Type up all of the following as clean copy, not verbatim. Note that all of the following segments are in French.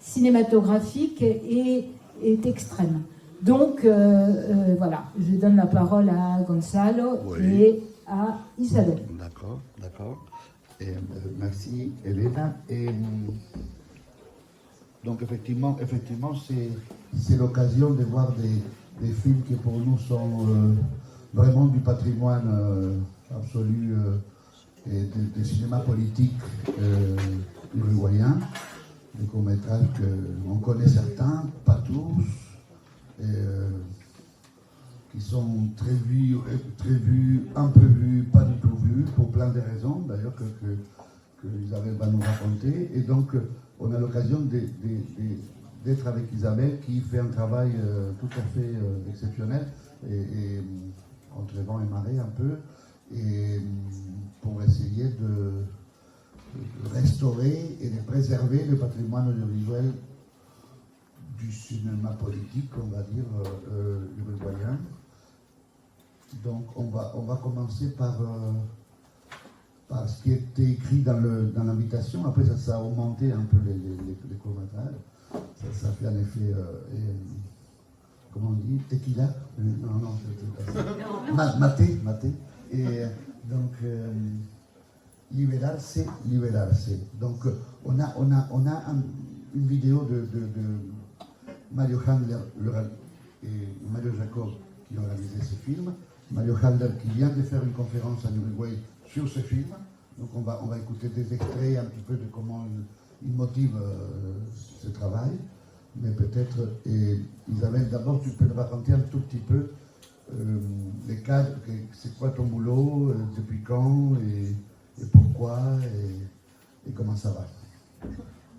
cinématographique est extrême. Donc, voilà, je donne la parole à Gonzalo et à Isabelle. D'accord, d'accord. Merci, Elena. Et, donc, effectivement c'est l'occasion de voir des films qui, pour nous, sont vraiment du patrimoine absolu et du cinéma politique uruguayen. Des courts-métrages qu'on connaît certains, pas tous, qui sont très vus, un peu vus, pas du tout vus, pour plein de raisons, d'ailleurs, que Isabelle va nous raconter. Et donc, on a l'occasion d'être avec Isabelle, qui fait un travail tout à fait exceptionnel, et contre vent et marée un peu, et pour essayer de restaurer et de préserver le patrimoine audiovisuel du cinéma politique, on va dire, uruguayen. Donc on va commencer par ce qui était écrit dans l'invitation. Après ça a augmenté un peu les courts-métrages. Ça fait en effet, comment on dit, tequila. Non, maté. Et donc... Liberarse. Donc, on a une vidéo de Mario Handler et Mario Jacob qui ont réalisé ce film. Mario Handler qui vient de faire une conférence en Uruguay sur ce film. Donc, on va écouter des extraits un petit peu de comment il motive ce travail. Mais peut-être, Isabelle, d'abord, tu peux nous raconter un tout petit peu les cadres, c'est quoi ton boulot, depuis quand et pourquoi et comment ça va.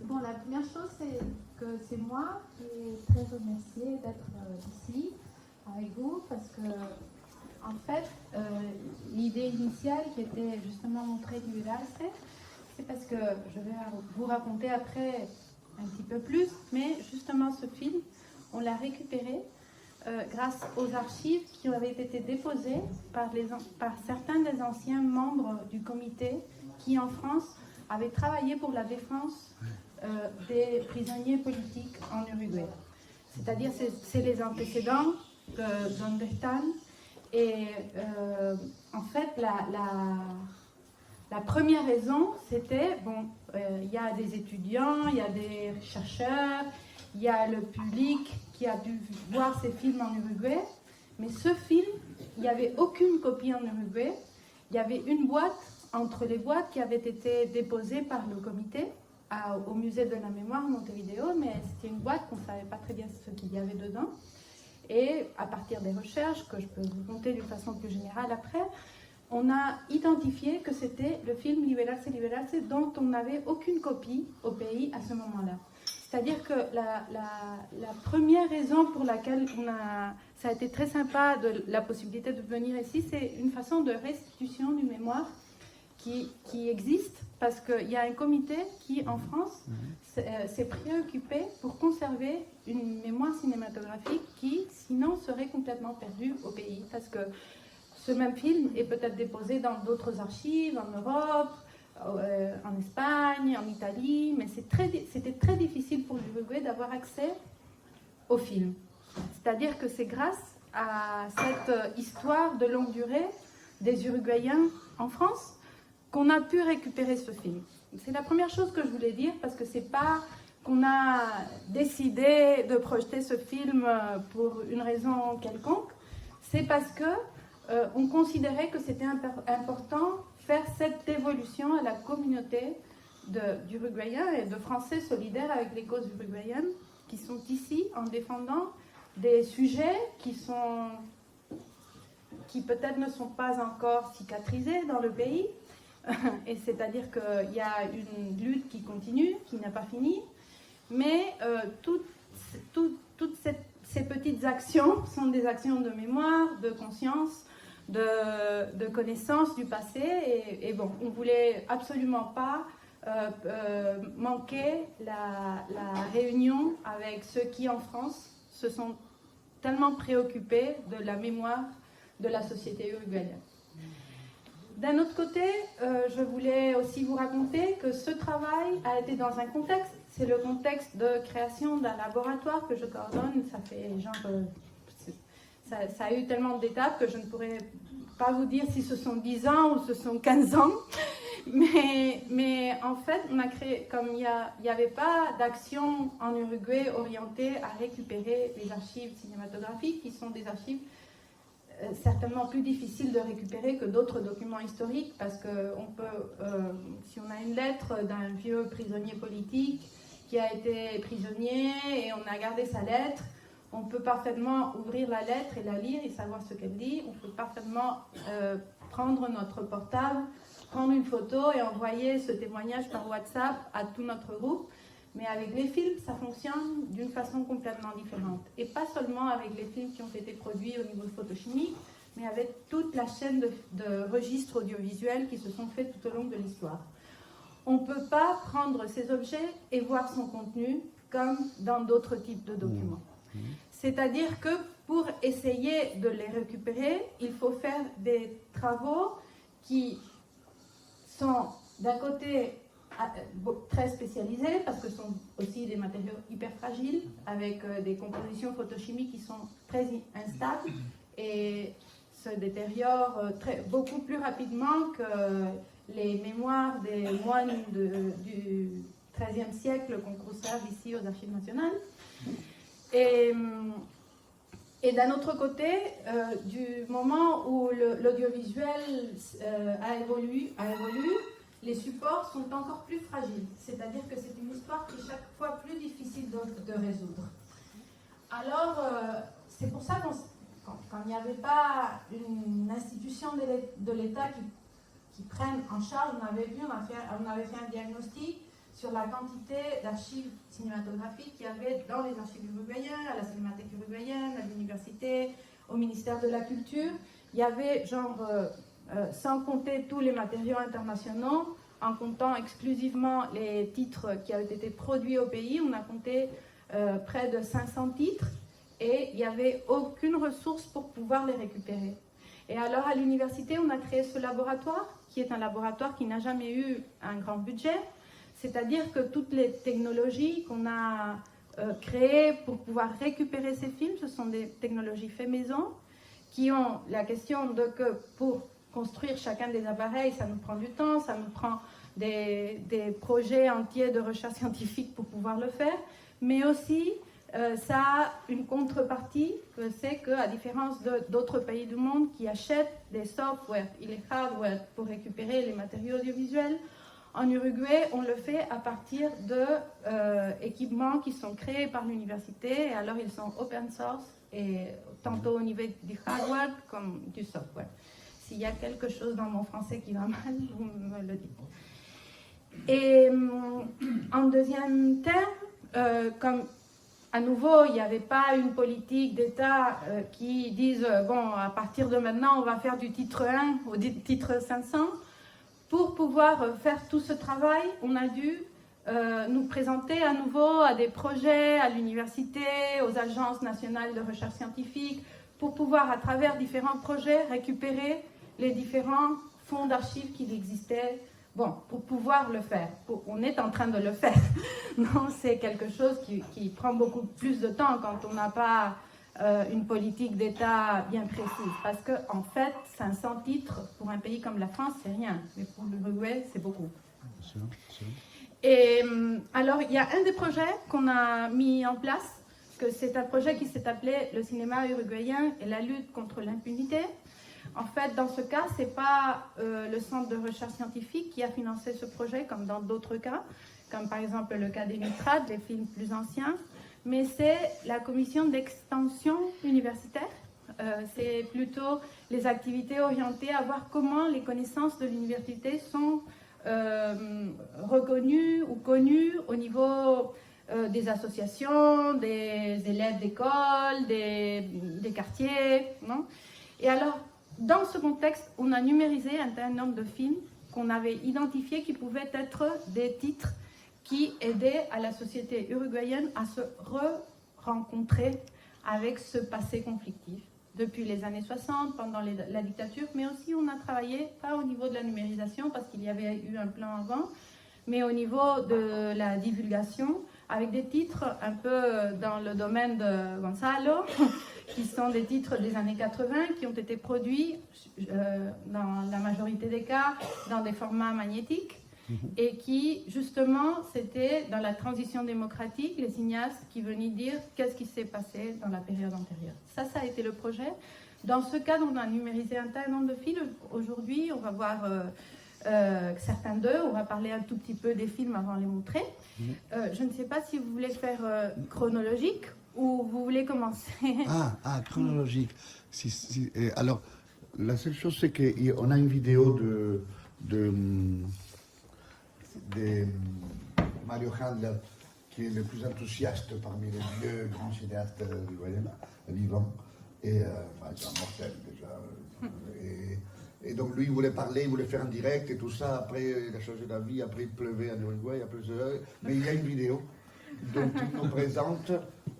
Bon, la première chose, c'est que c'est moi qui est très remerciée d'être ici avec vous parce que, en fait, l'idée initiale qui était justement montrer du Liberarse, c'est parce que je vais vous raconter après un petit peu plus, mais justement ce film, on l'a récupéré grâce aux archives qui avaient été déposées par certains des anciens membres du comité qui, en France, avaient travaillé pour la défense des prisonniers politiques en Uruguay. C'est-à-dire, c'est les antécédents d'Andrestan. Et en fait, la première raison, c'était, bon, il y a des étudiants, il y a des chercheurs, il y a le public qui a dû voir ces films en Uruguay, mais ce film, il n'y avait aucune copie en Uruguay. Il y avait une boîte entre les boîtes qui avait été déposée par le comité au musée de la mémoire Montevideo, mais c'était une boîte qu'on ne savait pas très bien ce qu'il y avait dedans. Et à partir des recherches, que je peux vous conter d'une façon plus générale après, on a identifié que c'était le film Liberarse dont on n'avait aucune copie au pays à ce moment-là. C'est-à-dire que la première raison pour laquelle ça a été très sympa de la possibilité de venir ici, c'est une façon de restitution du mémoire qui existe, parce qu'il y a un comité qui, en France, s'est préoccupé pour conserver une mémoire cinématographique qui, sinon, serait complètement perdue au pays. Parce que ce même film est peut-être déposé dans d'autres archives, en Europe, en Espagne, en Italie, mais c'était très difficile pour l'Uruguay d'avoir accès au film. C'est-à-dire que c'est grâce à cette histoire de longue durée des Uruguayens en France qu'on a pu récupérer ce film. C'est la première chose que je voulais dire, parce que c'est pas qu'on a décidé de projeter ce film pour une raison quelconque, c'est parce que on considérait que c'était important faire cette dévolution à la communauté d'Uruguayens et de Français solidaires avec les causes uruguayennes qui sont ici en défendant des sujets qui peut-être ne sont pas encore cicatrisés dans le pays. Et c'est-à-dire qu'il y a une lutte qui continue, qui n'a pas fini, mais toutes ces petites actions sont des actions de mémoire, de conscience, de connaissance du passé, et bon, on ne voulait absolument pas manquer la réunion avec ceux qui, en France, se sont tellement préoccupés de la mémoire de la société uruguayenne. D'un autre côté, je voulais aussi vous raconter que ce travail a été dans un contexte, c'est le contexte de création d'un laboratoire que je coordonne. Ça fait ça a eu tellement d'étapes que je ne pourrais pas vous dire si ce sont 10 ans ou ce sont 15 ans. Mais en fait, on a créé, comme il n'y avait pas d'action en Uruguay orientée à récupérer les archives cinématographiques, qui sont des archives certainement plus difficiles de récupérer que d'autres documents historiques, parce que on peut, si on a une lettre d'un vieux prisonnier politique qui a été prisonnier et on a gardé sa lettre, on peut parfaitement ouvrir la lettre et la lire et savoir ce qu'elle dit. On peut parfaitement prendre notre portable, prendre une photo et envoyer ce témoignage par WhatsApp à tout notre groupe. Mais avec les films, ça fonctionne d'une façon complètement différente. Et pas seulement avec les films qui ont été produits au niveau photochimique, mais avec toute la chaîne de registres audiovisuels qui se sont faits tout au long de l'histoire. On ne peut pas prendre ces objets et voir son contenu comme dans d'autres types de documents. C'est-à-dire que pour essayer de les récupérer, il faut faire des travaux qui sont d'un côté très spécialisés, parce que ce sont aussi des matériaux hyper fragiles, avec des compositions photochimiques qui sont très instables et se détériorent beaucoup plus rapidement que les mémoires des moines du XIIIe siècle qu'on conserve ici aux Archives nationales. Et d'un autre côté, du moment où l'audiovisuel a évolué, les supports sont encore plus fragiles. C'est-à-dire que c'est une histoire qui est chaque fois plus difficile de résoudre. Alors, c'est pour ça quand il n'y avait pas une institution de l'État qui prenne en charge, on avait fait un diagnostic sur la quantité d'archives cinématographiques qu'il y avait dans les archives uruguayennes, à la Cinémathèque uruguayenne, à l'université, au ministère de la Culture. Il y avait sans compter tous les matériaux internationaux, en comptant exclusivement les titres qui avaient été produits au pays, on a compté près de 500 titres et il n'y avait aucune ressource pour pouvoir les récupérer. Et alors à l'université, on a créé ce laboratoire, qui est un laboratoire qui n'a jamais eu un grand budget, c'est-à-dire que toutes les technologies qu'on a créées pour pouvoir récupérer ces films, ce sont des technologies fait maison, qui ont la question de que pour construire chacun des appareils, ça nous prend du temps, ça nous prend des projets entiers de recherche scientifique pour pouvoir le faire, mais aussi ça a une contrepartie, c'est qu'à différence d'autres pays du monde qui achètent des softwares et les hardware pour récupérer les matériaux audiovisuels, en Uruguay, on le fait à partir d'équipements qui sont créés par l'université, et alors ils sont open source, et tantôt au niveau du hardware comme du software. S'il y a quelque chose dans mon français qui va mal, vous me le dites. Et en deuxième terme, comme à nouveau, il n'y avait pas une politique d'État qui dise bon, à partir de maintenant, on va faire du titre 1 au titre 500. Pour pouvoir faire tout ce travail, on a dû nous présenter à nouveau à des projets, à l'université, aux agences nationales de recherche scientifique, pour pouvoir, à travers différents projets, récupérer les différents fonds d'archives qui existaient. Bon, pour pouvoir le faire. On est en train de le faire. Non, c'est quelque chose qui prend beaucoup plus de temps quand on n'a pas une politique d'État bien précise. Parce qu'en fait, 500 titres pour un pays comme la France, c'est rien. Mais pour l'Uruguay, c'est beaucoup. Bien sûr, bien sûr. Et alors, il y a un des projets qu'on a mis en place, que c'est un projet qui s'est appelé le cinéma uruguayen et la lutte contre l'impunité. En fait, dans ce cas, ce n'est pas le Centre de recherche scientifique qui a financé ce projet, comme dans d'autres cas, comme par exemple le cas des Nitrades, les films plus anciens, mais c'est la commission d'extension universitaire. C'est plutôt les activités orientées à voir comment les connaissances de l'université sont reconnues ou connues au niveau des associations, des élèves d'école, des quartiers. Non ? Et alors, dans ce contexte, on a numérisé un certain nombre de films qu'on avait identifiés qui pouvaient être des titres qui aidaient à la société uruguayenne à se re-rencontrer avec ce passé conflictif. Depuis les années 60, pendant la dictature, mais aussi on a travaillé, pas au niveau de la numérisation, parce qu'il y avait eu un plan avant, mais au niveau de la divulgation, avec des titres un peu dans le domaine de Gonzalo, qui sont des titres des années 80, qui ont été produits dans la majorité des cas dans des formats magnétiques, et qui, justement, c'était dans la transition démocratique, les cinéastes qui venaient dire qu'est-ce qui s'est passé dans la période antérieure. Ça a été le projet. Dans ce cadre, on a numérisé un tas nombre de films. Aujourd'hui, on va voir certains d'eux. On va parler un tout petit peu des films avant de les montrer. Je ne sais pas si vous voulez faire chronologique ou vous voulez commencer. Chronologique. Alors, la seule chose, c'est qu'on a une vidéo de Mario Handler, qui est le plus enthousiaste parmi les vieux grands cinéastes vivants, et c'est un mortel déjà. Et donc lui, il voulait parler, il voulait faire en direct et tout ça. Après, il a changé d'avis, après il pleuvait en Uruguay, mais il y a une vidéo dont il nous présente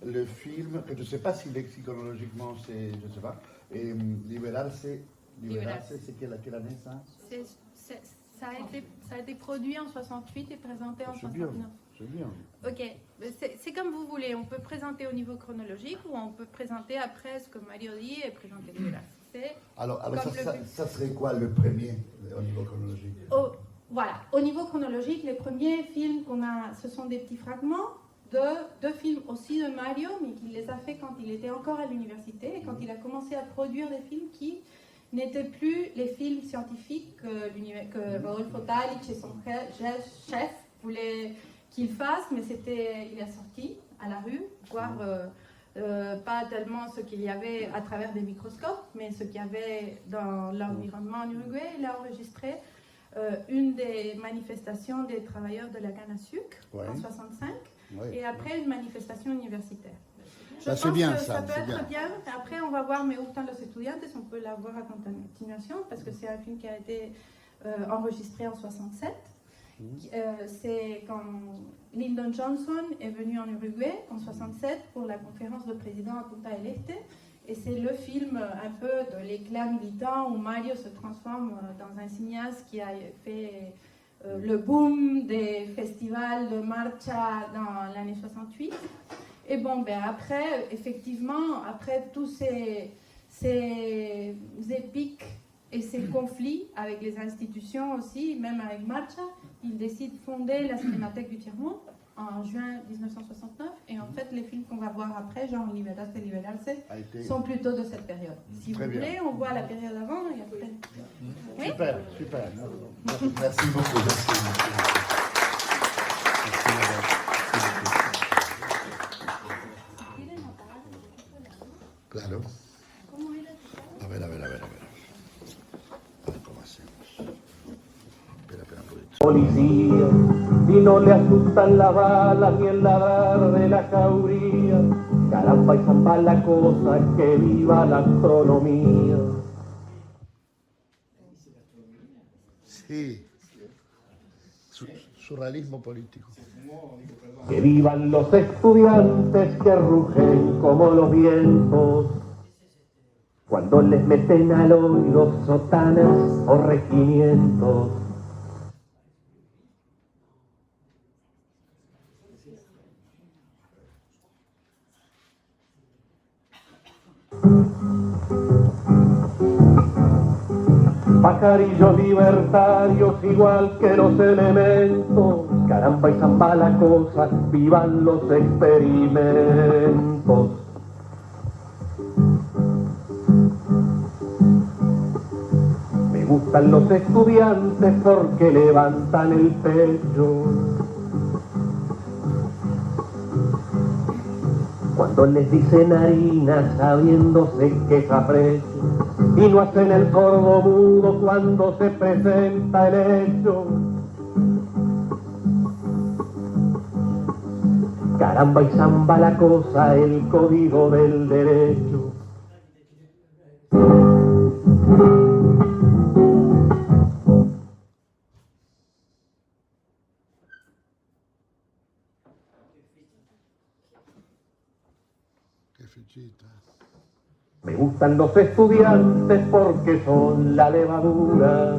le film, que je ne sais pas si lexiconologiquement c'est, je ne sais pas, et Liberarse, c'est quelle année ça? Ça a été produit en 68 et présenté en 69. C'est bien. Ok, c'est comme vous voulez. On peut présenter au niveau chronologique ou on peut présenter après ce que Mario dit et présenter Liberarse. Alors ça serait quoi le premier au niveau chronologique? Voilà, au niveau chronologique, les premiers films qu'on a, ce sont des petits fragments de films aussi de Mario, mais qu'il les a fait quand il était encore à l'université et quand il a commencé à produire des films qui n'étaient plus les films scientifiques que Rodolfo Talic et son chef voulaient qu'il fasse, mais il est sorti à la rue, voir pas tellement ce qu'il y avait à travers des microscopes, mais ce qu'il y avait dans l'environnement en Uruguay. Il a enregistré une des manifestations des travailleurs de la canne à sucre en 65, et après une manifestation universitaire. Je pense que ça peut être bien. Après, on va voir Me gustan los estudiantes, on peut la voir à continuation, parce que c'est un film qui a été enregistré en 67. C'est quand Lyndon Johnson est venu en Uruguay en 67 pour la conférence de président à Punta del Este, et c'est le film un peu de l'éclat militant où Mario se transforme dans un cinéaste qui a fait le boom des festivals de marcha dans l'année 68. Et bon, après, effectivement, après tous ces épiques et ces conflits avec les institutions aussi, même avec Marcha, il décide de fonder la Cinémathèque du Tiers-Monde en juin 1969. Et en fait, les films qu'on va voir après, genre Liberarse et Liberarse, sont plutôt de cette période. Si vous voulez, on voit la période avant et après. Oui? Super. Merci beaucoup. Claro. A ver. ¿Cómo hacemos? Espera un poquito. Policía, y no le asustan las balas ni el ladrar de la jauría. Caramba, y zamba la cosa, que viva la astronomía. Sí. Surrealismo político. Que vivan los estudiantes que rugen como los vientos cuando les meten al oído sotanas o regimientos. Pajarillos libertarios igual que los elementos, caramba y zamba la cosa, vivan los experimentos. Me gustan los estudiantes porque levantan el pecho cuando les dicen harina sabiéndose que es aprecio, y no hacen el sordo mudo cuando se presenta el hecho. Caramba y zamba la cosa, el código del derecho. Qué fichita. Me gustan los estudiantes porque son la levadura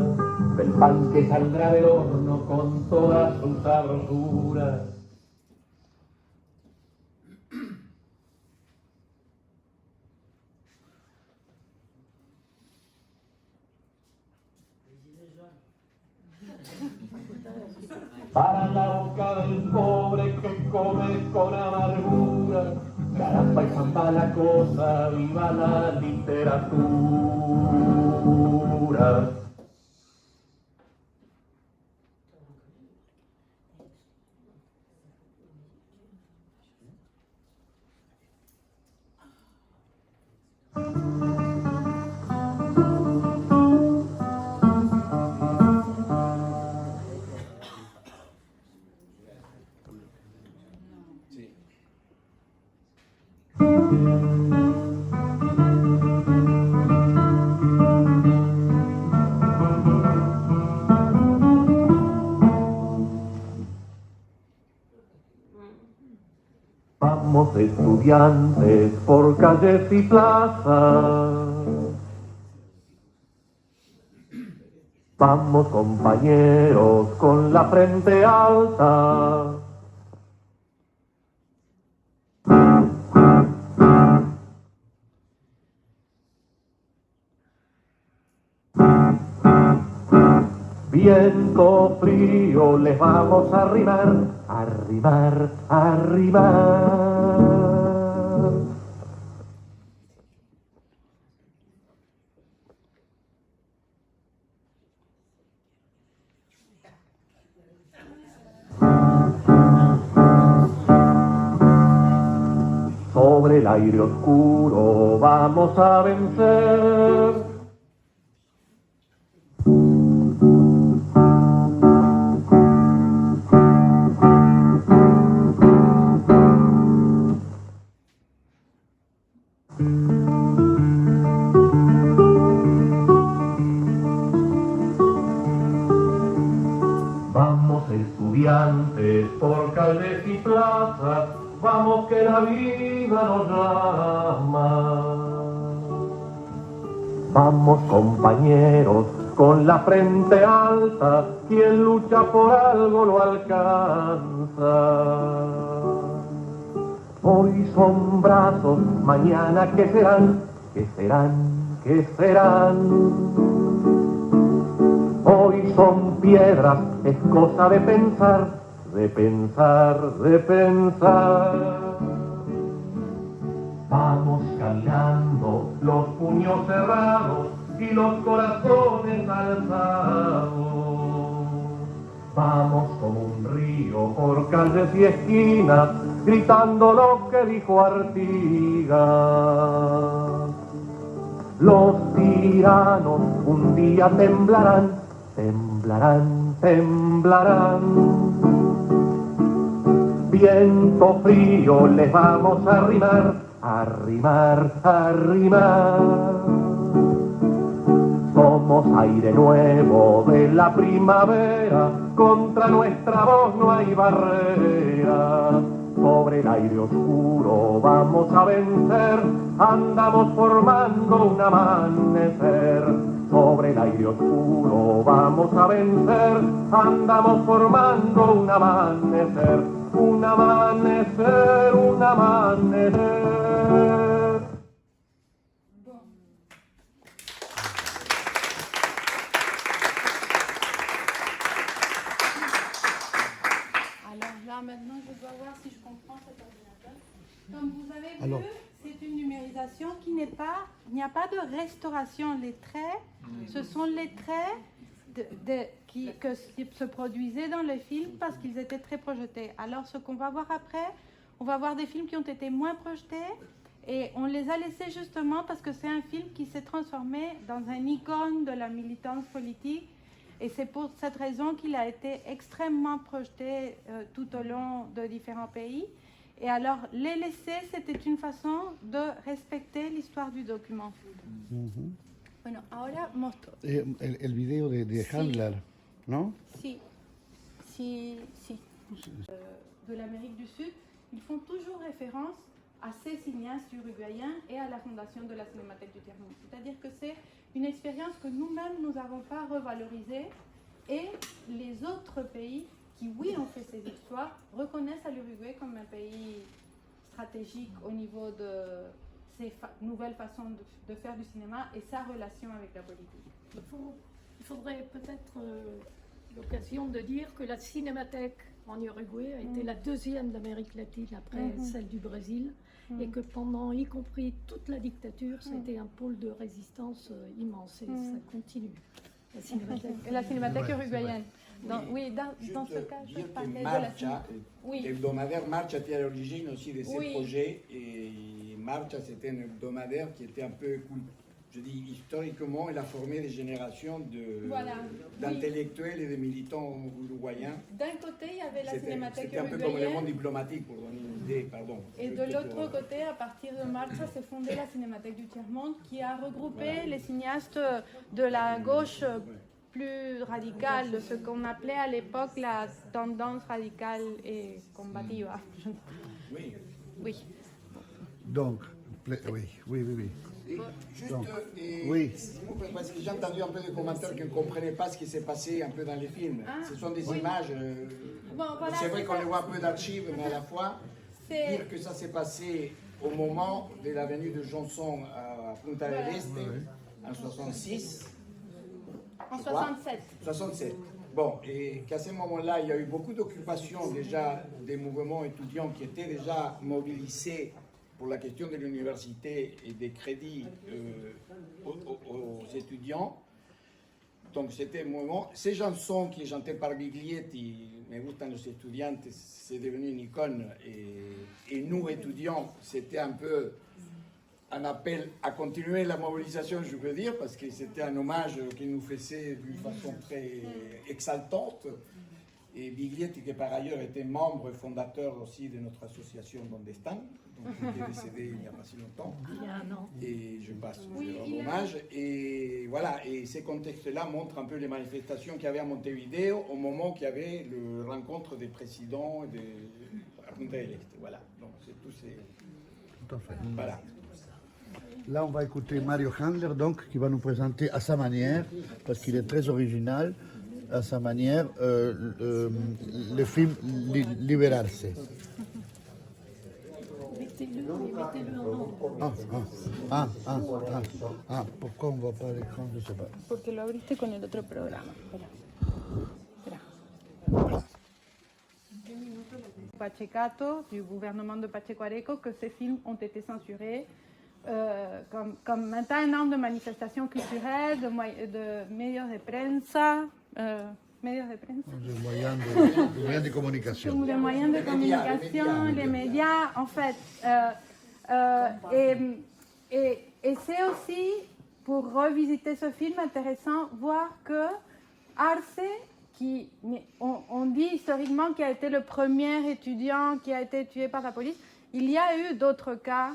del pan que saldrá del horno con toda su sabrosura. para la boca del pobre que come con amargura. Caramba y samba la cosa, viva la literatura. Vamos estudiantes por calles y plazas. Vamos compañeros con la frente alta. Viento frío les vamos a arrimar, arrimar, arrimar. Sobre el aire oscuro vamos a vencer. Vamos estudiantes por calles y plazas, vamos que la vida nos llama. Vamos compañeros con la frente alta, quien lucha por algo lo alcanza. Hoy son brazos, mañana ¿qué serán? ¿Qué serán? ¿Qué serán? Hoy son piedras, es cosa de pensar, de pensar, de pensar. Vamos caminando, los puños cerrados y los corazones alzados. Vamos como un río por calles y esquinas, gritando lo que dijo Artigas. Los tiranos un día temblarán, temblarán, temblarán. Viento frío les vamos a arrimar, arrimar, arrimar. Somos aire nuevo de la primavera, contra nuestra voz no hay barrera. Sobre el aire oscuro vamos a vencer, andamos formando un amanecer. Sobre el aire oscuro vamos a vencer, andamos formando un amanecer, un amanecer, un amanecer. Alors là, maintenant, je dois voir si je comprends cet ordinateur. Comme vous avez vu, Alors. c'est une numérisation qui n'est pas... Il n'y a pas de restauration. Les traits, ce sont les traits qui se produisaient dans les films parce qu'ils étaient très projetés. Alors, ce qu'on va voir après, on va voir des films qui ont été moins projetés et on les a laissés justement parce que c'est un film qui s'est transformé dans un icône de la militance politique. Et c'est pour cette raison qu'il a été extrêmement projeté tout au long de différents pays. Et alors, les laisser, c'était une façon de respecter l'histoire du document. Bueno, ahora mostro. El video de Handler, ¿no? Si. De l'Amérique du Sud, ils font toujours référence à ces cinéastes uruguayens et à la fondation de la Cinémathèque du Tiers-Monde. C'est-à-dire que c'est une expérience que nous-mêmes, nous n'avons pas revalorisée et les autres pays qui, oui, ont fait ces histoires, reconnaissent à l'Uruguay comme un pays stratégique au niveau de ses nouvelles façons de faire du cinéma et sa relation avec la politique. Il faudrait peut-être l'occasion de dire que la Cinémathèque en Uruguay a été la deuxième d'Amérique latine après celle du Brésil et que pendant, y compris toute la dictature, ça a été un pôle de résistance immense et ça continue. La Cinémathèque. Et la cinémathèque uruguayenne. Oui, Dans ce cas, je dire parlais que de la Marcha, cinémathèque. Oui. l'hebdomadaire Marcha était à l'origine aussi de ces Oui. projets. Et Marcha, c'était un hebdomadaire qui était un peu, je dis historiquement, il a formé des générations Voilà, d'intellectuels et de militants uruguayens. D'un côté, il y avait la cinémathèque C'était un peu comme le monde uruguayenne. diplomatique, pour donner une idée, pardon. Et de l'autre côté, à partir de Marcha, s'est fondée la Cinémathèque du Tiers-Monde qui a regroupé les cinéastes de la gauche plus radicale, de ce qu'on appelait à l'époque la tendance radicale et combativa. Oui. Oui. Donc, oui. Et juste, Donc, et, oui. parce que j'ai entendu un peu de commentaires qui ne comprenaient pas ce qui s'est passé un peu dans les films. Ce sont des images. Bon, voilà, c'est vrai c'est qu'on ça. les voit un peu d'archives, mais à la fois, C'est- dire que ça s'est passé au moment de la venue de Johnson à Punta del Este, en 66. En je crois. 67. 67. Bon, et qu'à ce moment-là, il y a eu beaucoup d'occupations déjà des mouvements étudiants qui étaient déjà mobilisés pour la question de l'université et des crédits aux étudiants. Donc c'était un moment. Ces chansons qui chantaient par Biglietti, Me gustan los estudiantes, c'est devenu une icône. Et nous, étudiants, c'était un peu un appel à continuer la mobilisation, je veux dire, parce que c'était un hommage qu'il nous faisait d'une façon très exaltante. Et Biglietti, qui par ailleurs était membre fondateur aussi de notre association Dondestan, donc il est décédé il n'y a pas si longtemps. Il y a un an. Et je passe leur hommage. Et voilà, et ces contextes-là montrent un peu les manifestations qu'il y avait à Montevideo au moment qu'il y avait le rencontre des présidents à Punta del Este. Voilà, donc c'est tous ces... Tout à fait. Voilà. Là, on va écouter Mario Handler, donc, qui va nous présenter à sa manière, parce qu'il est très original, à sa manière, le film Liberarse. Mettez-le en ordre. Pourquoi on ne voit pas l'écran? Je ne sais pas. Porque lo abriste con el otro programa. Espera. Pachecato, du gouvernement de Pacheco Areco, que ces films ont été censurés. Comme maintenant un an de manifestations culturelles, de médias de prensa, Des moyens de communication. les moyens de communication, les médias, en fait. Et c'est aussi, pour revisiter ce film, intéressant, voir que Arce, on dit historiquement qu'il a été le premier étudiant qui a été tué par la police, il y a eu d'autres cas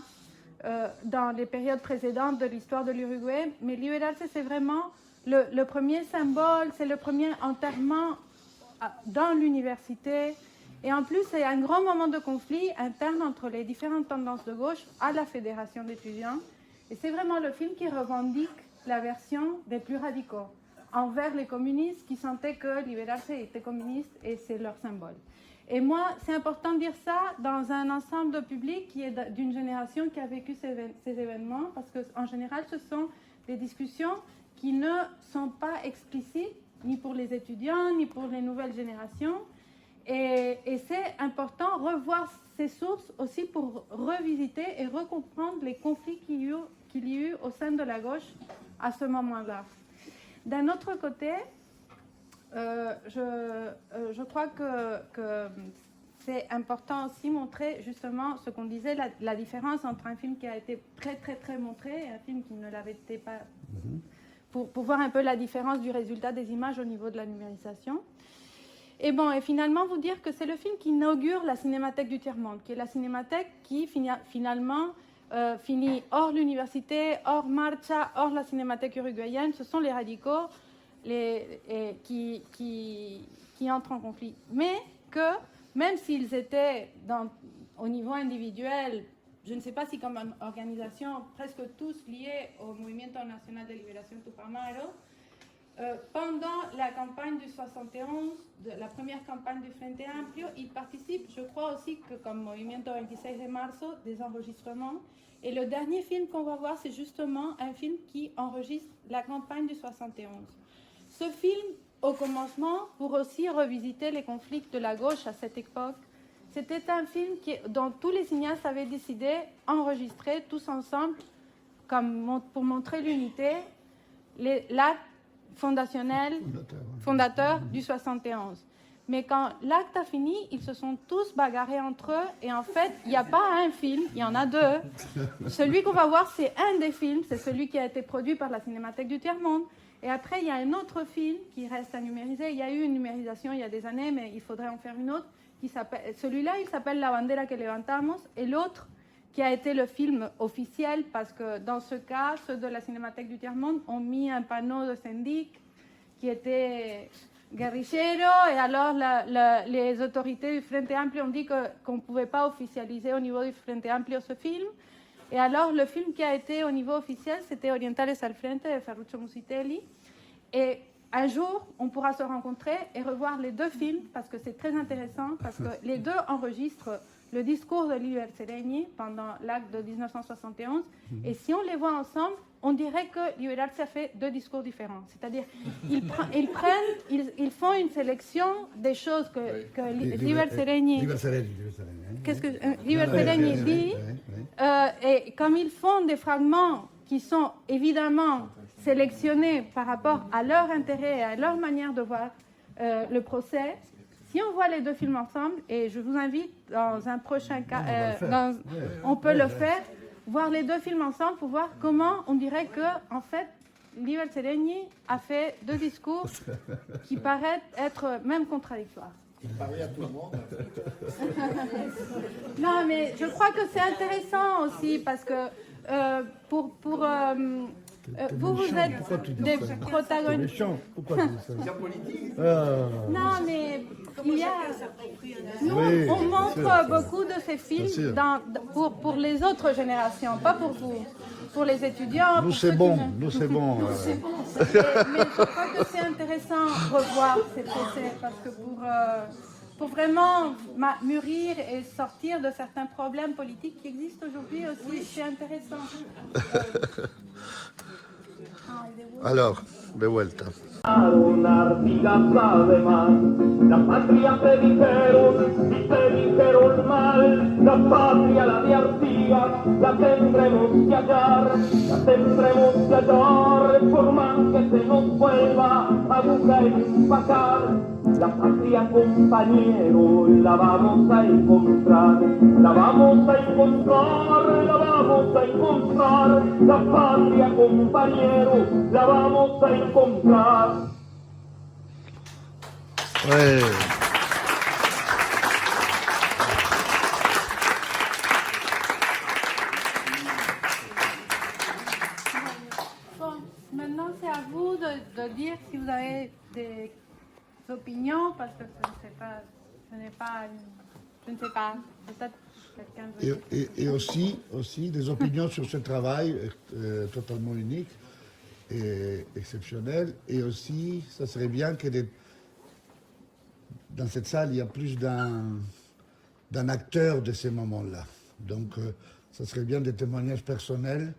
dans les périodes précédentes de l'histoire de l'Uruguay, mais Liberarse, c'est vraiment le premier symbole, c'est le premier enterrement dans l'université. Et en plus, c'est un grand moment de conflit interne entre les différentes tendances de gauche à la fédération d'étudiants. Et c'est vraiment le film qui revendique la version des plus radicaux envers les communistes qui sentaient que Liberarse était communiste et c'est leur symbole. Et moi, c'est important de dire ça dans un ensemble de public qui est d'une génération qui a vécu ces événements, parce qu'en général, ce sont des discussions qui ne sont pas explicites, ni pour les étudiants, ni pour les nouvelles générations. Et c'est important de revoir ces sources aussi pour revisiter et recomprendre les conflits qu'il y a eu au sein de la gauche à ce moment-là. D'un autre côté, je crois que c'est important aussi montrer justement ce qu'on disait, la différence entre un film qui a été très très très montré et un film qui ne l'avait été pas, pour voir un peu la différence du résultat des images au niveau de la numérisation. Et bon, et finalement vous dire que c'est le film qui inaugure la Cinémathèque du Tiers-Monde, qui est la cinémathèque qui finalement finit hors l'université, hors Marcha, hors la Cinémathèque uruguayenne. Ce sont les radicaux qui entrent en conflit. Mais que, même s'ils étaient au niveau individuel, je ne sais pas si comme organisation, presque tous liés au Movimiento Nacional de Liberación Tupamaro, pendant la campagne du 71, la première campagne du Frente Amplio, ils participent, je crois aussi que comme Movimiento 26 de Marzo, des enregistrements. Et le dernier film qu'on va voir, c'est justement un film qui enregistre la campagne du 71. Ce film au commencement pour aussi revisiter les conflits de la gauche à cette époque. C'était un film dont tous les cinéastes avaient décidé d'enregistrer tous ensemble pour montrer l'unité, l'acte fondateur du 71. Mais quand l'acte a fini, ils se sont tous bagarrés entre eux et en fait, il n'y a pas un film, il y en a deux. Celui qu'on va voir, c'est un des films, c'est celui qui a été produit par la Cinémathèque du Tiers-Monde. Et après, il y a un autre film qui reste à numériser. Il y a eu une numérisation il y a des années, mais il faudrait en faire une autre. Celui-là, il s'appelle La bandera que levantamos, et l'autre, qui a été le film officiel, parce que dans ce cas, ceux de la Cinémathèque du Tiers-Monde ont mis un panneau de syndic qui était guerrillero, et alors les autorités du Frente Amplio ont dit qu'on ne pouvait pas officialiser au niveau du Frente Amplio ce film. Et alors, le film qui a été au niveau officiel, c'était Orientales al Frente de Ferruccio Musitelli. Et un jour, on pourra se rencontrer et revoir les deux films, parce que c'est très intéressant, parce que les deux enregistrent le discours de Liber Seregni pendant l'acte de 1971. Et si on les voit ensemble, on dirait que Liberarse a fait deux discours différents. C'est-à-dire, ils font une sélection des choses que Liber Seregni dit. Et comme ils font des fragments qui sont évidemment sélectionnés par rapport à leur intérêt et à leur manière de voir le procès, si on voit les deux films ensemble, et je vous invite dans un prochain cas, on peut le faire, voir les deux films ensemble pour voir comment on dirait que, en fait, Liber Seregni a fait deux discours qui paraissent être même contradictoires. Il parlait à tout le monde. Non, mais je crois que c'est intéressant aussi parce que vous êtes des protagonistes. Pourquoi tu dis ça? C'est politique. Non, mais il y a. Nous, Oui, on montre sûr. beaucoup de ces films sûr. pour les autres générations, pas pour vous. Pour les étudiants. Nous, pour c'est ceux bon. qui ne- Nous, c'est bon. Mais je crois que c'est intéressant de revoir ces procès parce que pour vraiment mûrir et sortir de certains problèmes politiques qui existent aujourd'hui aussi, c'est intéressant. Alors, de vuelta. Una artigas además, la patria te dijeron mal, la patria la de Artigas, la tendremos que hallar, por más que se nos vuelva aguja empacar. La patria, compañero, la vamos a encontrar, la vamos a encontrar, la vamos a encontrar. La patria, compañero, la vamos a encontrar. Ouais. Bon, maintenant c'est à vous de dire si vous avez des opinions parce que je ne sais pas, peut-être quelqu'un veut... Et aussi des opinions sur ce travail totalement unique et exceptionnel. Et aussi, ça serait bien que dans cette salle, il y a plus d'un acteur de ces moments-là. Donc, ça serait bien des témoignages personnels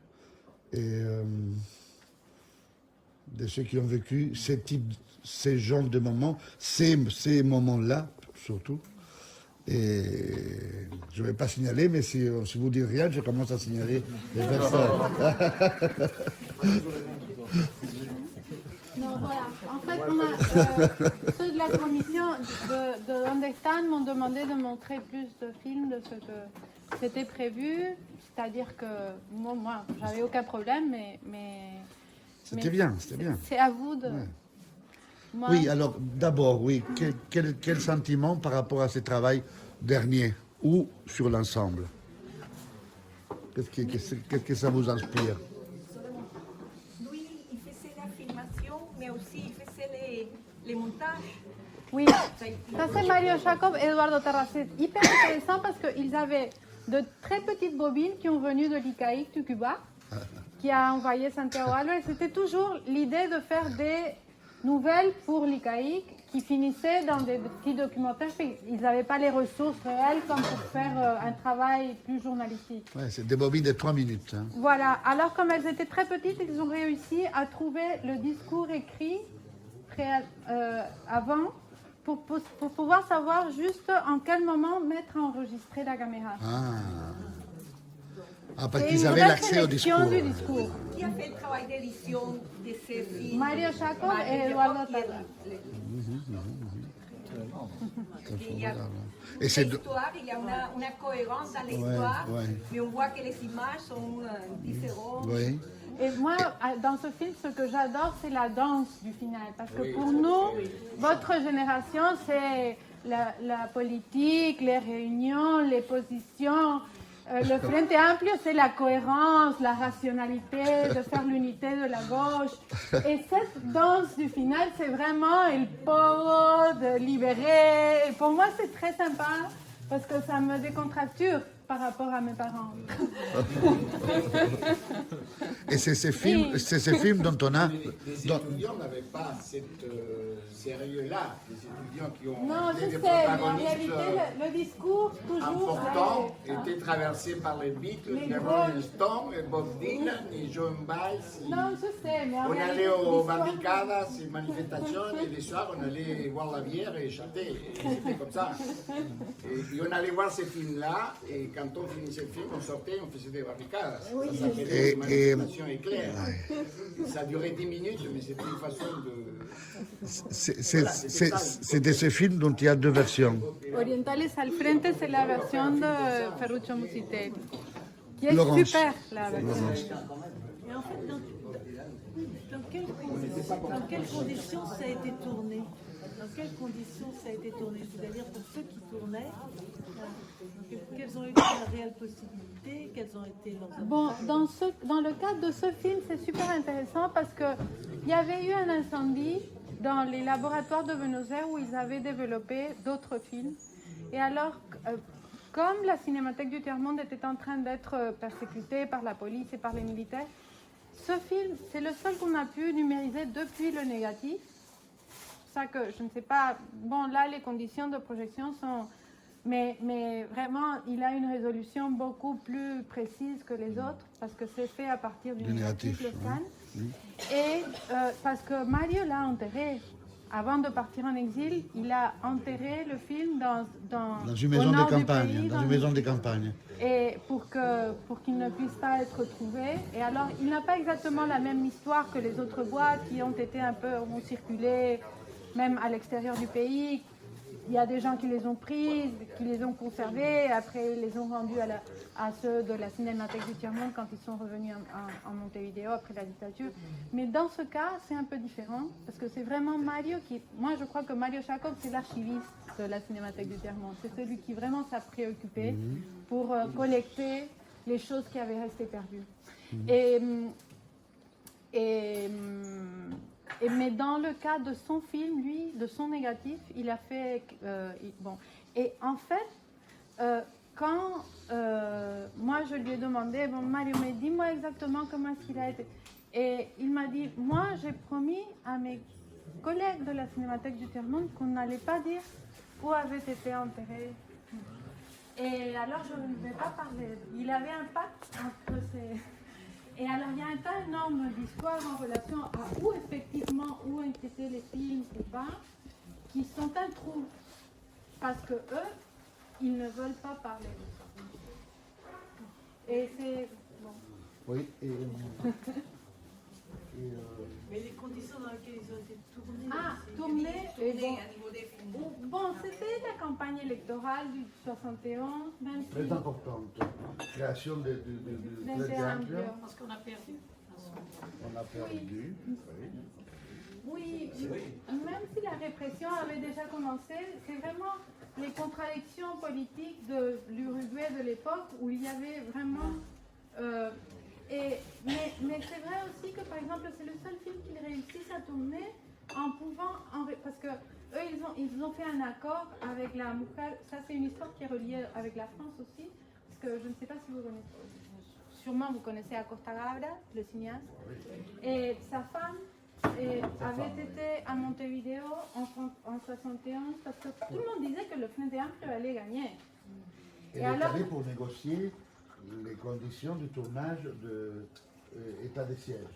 et de ceux qui ont vécu ces genres de moments, ces moments-là, surtout. Et je ne vais pas signaler, mais si vous dites rien, je commence à signaler les personnes. Non, voilà. En fait, ceux de la commission de Understand m'ont demandé de montrer plus de films de ce que c'était prévu. C'est-à-dire que moi j'avais aucun problème, mais C'était bien, c'était bien. c'est à vous de... Ouais. Moi, Oui, alors d'abord, oui, quel sentiment par rapport à ce travail dernier ou sur l'ensemble? Qu'est-ce que ça vous inspire? Lui, il faisait la filmation, mais aussi il faisait les montages. oui, ça c'est Mario Jacob et Eduardo Terra. C'est hyper intéressant parce qu'ils avaient de très petites bobines qui ont venu de l'ICAIC du Cuba, qui a envoyé Santiago Alves. C'était toujours l'idée de faire des nouvelles pour l'ICAIC qui finissaient dans des petits documentaires. Ils n'avaient pas les ressources réelles comme pour faire un travail plus journalistique. Ouais, c'est des bobines de 3 minutes. Hein. Voilà, alors comme elles étaient très petites, ils ont réussi à trouver le discours écrit enregistré avant pour pouvoir savoir juste en quel moment mettre à enregistrer la caméra. Ah, parce C'est qu'ils une avaient vraie l'accès au sélection discours. du discours. Qui a fait le travail d'édition de ces films? Mario Jacob et Eduardo Tala. Il y a Et c'est l'histoire, il y a une cohérence dans l'histoire, ouais. mais on voit que les images sont différentes. oui. Et moi, dans ce film, ce que j'adore, c'est la danse du final. Parce que pour nous, votre génération, c'est la politique, les réunions, les positions. Le Frente Amplio, c'est la cohérence, la rationalité, de faire l'unité de la gauche. Et cette danse du final, c'est vraiment le poro de libérer. Et pour moi, c'est très sympa parce que ça me décontracture par rapport à mes parents. Et c'est ces films dont on a... Les étudiants n'avaient pas cette sérieux-là. Les étudiants qui ont Non, je été des sais, mais en protagonistes réalité, le discours, toujours... importants étaient traversés par les Beatles, Les les grands- Rolling Stones, et Bob Dylan, et John Baez. Non, je sais, mais en On réalité, allait aux l'histoire- barricadas et manifestations, et les soirs, on allait voir la bière et chanter. Et c'était comme ça. Et on allait voir ces films-là, et quand on finissait le film, on sortait, on faisait des barricadas. Ça s'appelait des manifestations éclairs. Ça durait 10 minutes, mais c'était une façon de... C'est de ces films dont il y a deux versions. Orientales al frente, c'est la version de Ferruccio Musitelli, qui est Laurence. super, la version. Et en fait, dans quelles conditions ça a été tourné? Dans quelles conditions ça a été tourné? C'est-à-dire pour ceux qui tournaient, quelles ont été les réelles possibilités? Quelles ont été leurs... Bon, dans le cadre de ce film, c'est super intéressant parce qu'il y avait eu un incendie dans les laboratoires de Buenos Aires où ils avaient développé d'autres films. Et alors, comme la Cinémathèque du Tiers-Monde était en train d'être persécutée par la police et par les militaires, ce film, c'est le seul qu'on a pu numériser depuis le négatif. Ça que je ne sais pas, bon là les conditions de projection sont, mais vraiment il a une résolution beaucoup plus précise que les autres parce que c'est fait à partir du négatif, le scan. Et parce que Mario l'a enterré. Avant de partir en exil, il a enterré le film Dans une au maison nord de du campagne. pays, Dans une maison de campagne. et pour qu'il ne puisse pas être trouvé. Et alors, il n'a pas exactement la même histoire que les autres boîtes qui ont été ont circulé même à l'extérieur du pays. Il y a des gens qui les ont prises, qui les ont conservées, après ils les ont rendues à ceux de la Cinémathèque du Tiers-Monde quand ils sont revenus en Montevideo après la dictature. Mais dans ce cas, c'est un peu différent, parce que c'est vraiment Mario qui... Moi, je crois que Mario Jacob, c'est l'archiviste de la Cinémathèque du Tiers-Monde. C'est celui qui vraiment s'est préoccupé pour collecter les choses qui avaient resté perdues. Mais dans le cas de son film, lui, de son négatif, il a fait... bon. Et en fait, quand moi je lui ai demandé, bon Mario, mais dis-moi exactement comment est-ce qu'il a été. Et il m'a dit, moi j'ai promis à mes collègues de la Cinémathèque du Tiers-Monde qu'on n'allait pas dire où avait été enterré. Et alors je ne vais pas parler. Il avait un pacte entre ces... Et alors, il y a un tas énorme d'histoires en relation à où effectivement, où étaient les films ou pas, qui sont un trou. Parce que eux, ils ne veulent pas parler. Et c'est... Bon. Oui, Mais les conditions dans lesquelles ils ont été tournés... Ah, c'est- tourner. Et bon, à niveau des films. bon, c'était la campagne électorale du 71, même si... très importante. Création de C'était un peu- Parce qu'on a perdu. On a perdu. Oui, même si la répression avait déjà commencé, c'est vraiment les contradictions politiques de l'Uruguay de l'époque où il y avait vraiment... mais c'est vrai aussi que, par exemple, c'est le seul film qu'ils réussissent à tourner en pouvant... parce que eux, ils ont fait un accord avec la Mujer. Ça, c'est une histoire qui est reliée avec la France aussi. Parce que je ne sais pas si vous connaissez... Sûrement, vous connaissez Acosta Gabra, le cinéaste. Et sa femme... avait été à Montevideo en 71 parce que tout le monde disait que le Frente Amplio allait gagner. Elle est allée pour négocier les conditions du tournage de État de siège.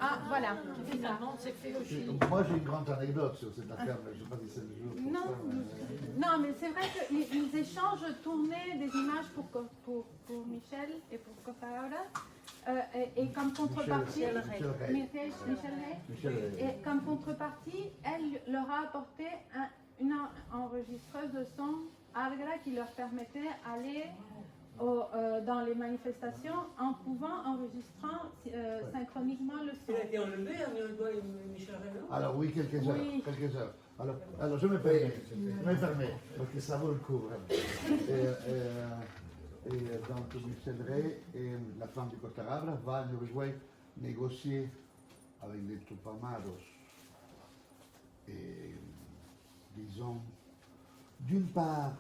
Ah, voilà. Finalement, c'est fait au Chili. Moi, j'ai une grande anecdote sur cette affaire, mais je ne sais pas si c'est le jour. pour Non, ça, mais- non, mais c'est vrai qu'ils échangent tourner des images pour Michel et pour Cofaora. Et comme contrepartie, Michel Rey. Michel Rey. Michel Rey. Et comme contrepartie, elle leur a apporté une enregistreuse de son Agra qui leur permettait d'aller dans les manifestations en pouvant enregistrer synchroniquement le son. Il a été enlevé à Michel Rey, non? Alors oui, quelques heures. Oui. Quelques heures. Alors je me permets, parce que ça vaut le coup. Vraiment. Et donc Michel Rey et la femme du Costa Brava va en Uruguay négocier avec les Tupamaros. Et disons, d'une part,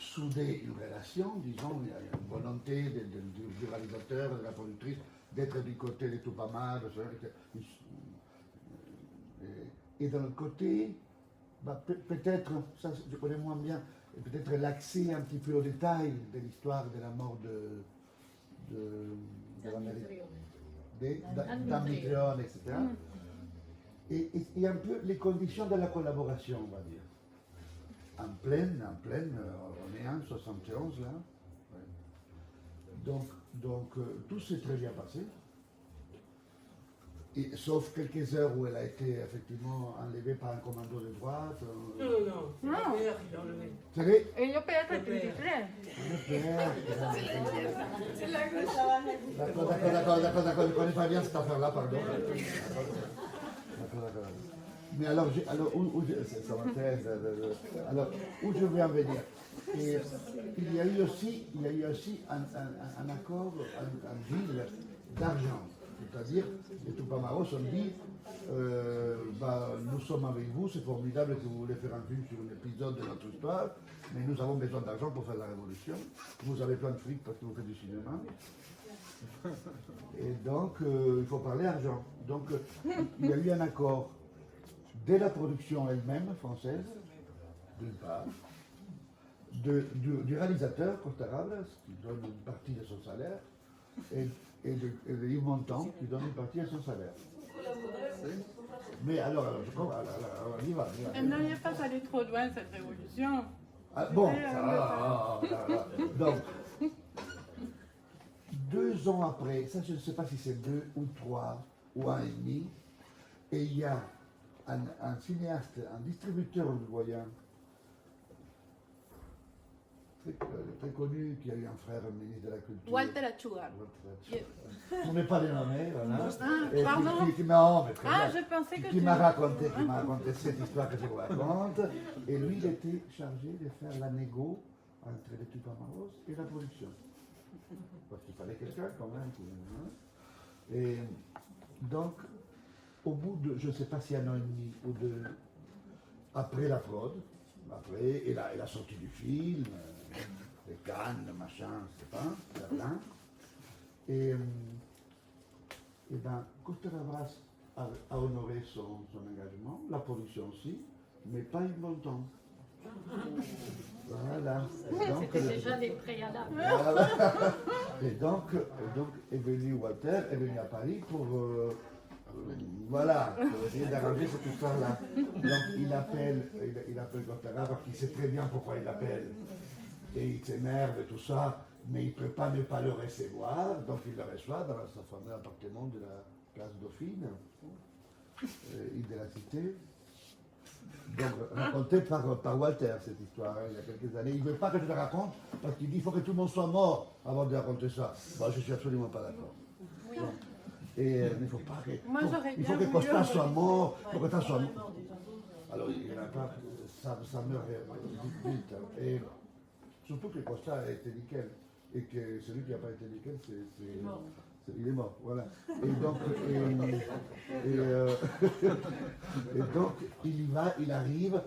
souder une relation, disons, il y a une volonté du réalisateur, de la productrice, d'être du côté des Tupamaros. Et d'un autre côté, peut-être, ça je connais moins bien, peut-être l'accès un petit peu au détail de l'histoire de la mort d'Amitrione, etc. Et un peu les conditions de la collaboration, on va dire. En pleine, on est en 71 là. Ouais. Donc tout s'est très bien passé. Et, sauf quelques heures où elle a été effectivement enlevée par un commando de droite. Non. Non. Il a enlevé. C'est vrai. Ellos pedían que D'accord, je ne connais pas bien cette affaire-là, pardon. D'accord. Mais alors, ça m'intéresse. Alors, où je veux en venir? Et il y a eu aussi un accord, un deal d'argent. C'est-à-dire, les Tupamaros ont dit nous sommes avec vous, c'est formidable que vous voulez faire un film sur un épisode de notre histoire, mais nous avons besoin d'argent pour faire la révolution. Vous avez plein de fric parce que vous faites du cinéma. Et donc, il faut parler argent. Donc, il y a eu un accord dès la production elle-même française, d'une part, du réalisateur, Costa Brava, qui donne une partie de son salaire, et de Yves Montand, qui donne une partie de son salaire. Mais alors, on y va. Elle n'allait pas aller trop loin, cette révolution. Ah, bon, donc, 2 ans après, ça je ne sais pas si c'est 2 ou 3 ou 1 et demi, et il y a un cinéaste, un distributeur uruguayen, très connu, qui a eu un frère ministre de la Culture. Walter Achugar. On n'est pas les nommés, voilà. Ah, Et pardon. non, mais très Ah, bien. je pensais que Qui m'a raconté cette histoire que je vous raconte. Et lui, il était chargé de faire la négo entre les Tupamaros et la production. Parce qu'il fallait quelqu'un quand même. Et donc, au bout de, je ne sais pas si 1 an et demi ou 2, après la prod, et la sortie du film, les Cannes, le machin, je ne sais pas, Berlin. Et bien, Costa Brava a honoré son engagement, la production aussi, mais pas Yves Montand. Voilà. C'était déjà des préalables. Voilà. Et donc est venu Walter, est venu à Paris pour essayer d'arranger cette histoire-là. Donc il appelle Costa Brava, qui sait très bien pourquoi il appelle. Et il s'énerve et tout ça, mais il ne peut pas ne pas le recevoir, donc il le reçoit dans sa fameux appartement de la place Dauphine, île de la Cité. Donc, racontée par Walter, cette histoire, il y a quelques années. Il ne veut pas que je la raconte, parce qu'il dit qu'il faut que tout le monde soit mort avant de raconter ça. Moi, je ne suis absolument pas d'accord. Oui. Et il ne faut pas que... Moi, j'aurais il faut bien que voulu Costa soit envoyer. mort, il faut que Costa soit mort. Alors, il n'a pas... Ça meurt vite. Et surtout que Costa a été nickel. Et que celui qui n'a pas été nickel, il est mort, voilà. Et donc, et donc il y va, il arrive,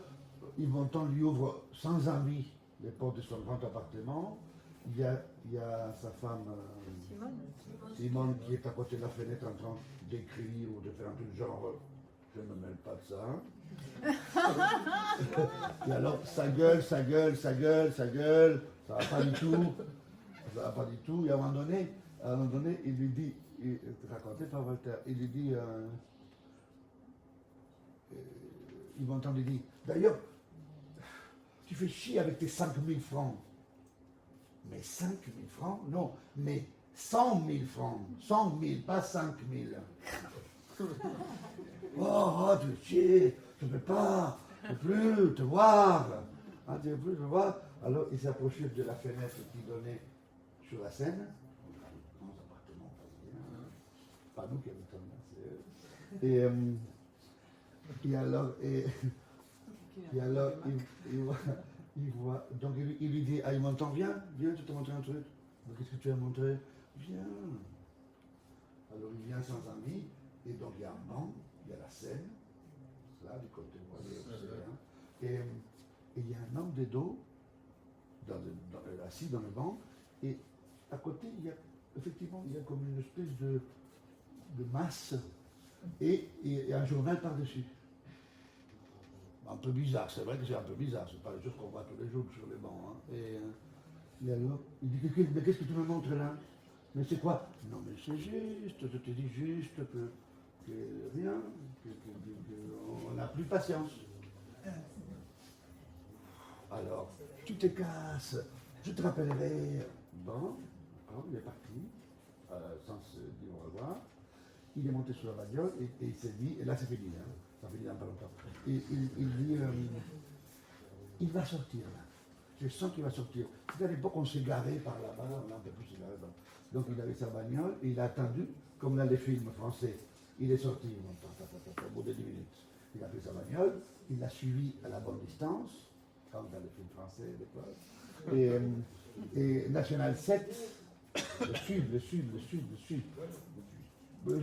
Yves Montand lui ouvre sans envie les portes de son grand appartement. Il y a sa femme Simone qui est à côté de la fenêtre en train d'écrire ou de faire un truc genre je ne me mêle pas de ça. Et alors ça gueule, ça va pas du tout. Ça va pas du tout. Et à un moment donné, il lui dit, raconté par Voltaire. Il lui dit, il m'entend, il dit, d'ailleurs, tu fais chier avec tes 5000 francs. Mais 5000 francs? Non, mais 100 000 francs. 100 000, pas 5000. Oh, tu fais chier, je ne peux pas, je ne peux plus te voir. Ah, tu ne veux plus te voir. Alors il s'approchait de la fenêtre qui donnait sur la Seine. Dans appartements, pas nous qui habitons là, c'est eux. Et alors, il voit, donc il lui dit, ah, il m'entend, viens, je te montre un truc. Qu'est-ce que tu as montré? Viens. Alors il vient sans ami, et donc il y a un banc, il y a la Seine, là, du côté et il y a un homme de dos, assis dans le banc, et à côté, effectivement, il y a comme une espèce de masse, et un journal par-dessus. Un peu bizarre, c'est vrai que c'est un peu bizarre, c'est pas les choses qu'on voit tous les jours sur les bancs. Hein. Et alors, il dit, mais qu'est-ce que tu me montres là? Mais c'est quoi? Non mais c'est juste, je te dis juste que rien, qu'on n'a plus patience. Alors, tu te casses, je te rappellerai. Bon, alors, il est parti, sans se dire au revoir. Il est monté sur la bagnole et il s'est dit, et là c'est fini, hein, ça finit dans pas longtemps. Et il dit, il va sortir là. Je sens qu'il va sortir. C'est à l'époque on s'est garé par là-bas, on n'a plus se garer. Donc il avait sa bagnole et il a attendu, comme dans les films français. Il est sorti au bout de 10 minutes. Il a pris sa bagnole, il l'a suivi à la bonne distance, comme dans les films français de l'époque. Et National 7, le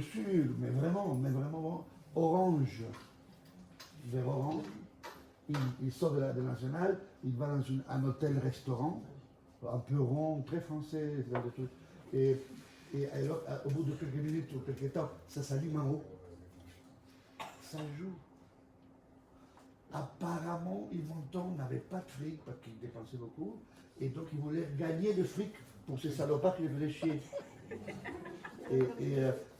sud, mais vraiment, orange, vers orange. Il sort de la Nationale, il va dans un hôtel-restaurant, un peu rond, très français, ce genre de trucs. Et alors, au bout de quelques minutes ou quelques temps, ça s'allume en haut. Ça joue. Apparemment, Ymonton n'avait pas de fric parce qu'il dépensait beaucoup, et donc il voulait gagner de fric pour ces salopards qui les faisaient chier.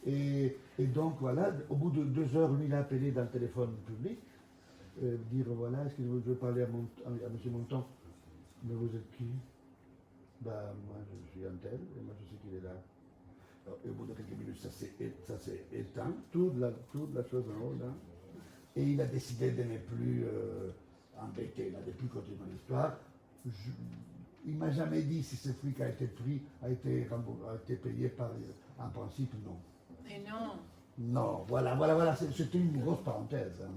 Et donc voilà, au bout de 2 heures, lui il a appelé dans le téléphone public, dire voilà, est-ce que je veux parler à M. Monton? Mais vous êtes qui? Bah moi je suis un tel, et moi je sais qu'il est là. Alors, et au bout de quelques minutes, ça s'est éteint, toute la chose en haut là. Et il a décidé de ne plus embêter, de ne plus continuer l'histoire. Il ne m'a jamais dit si ce fric a été pris, a été payé par. En principe, non. Et non. Non, voilà, c'était une grosse parenthèse. Hein.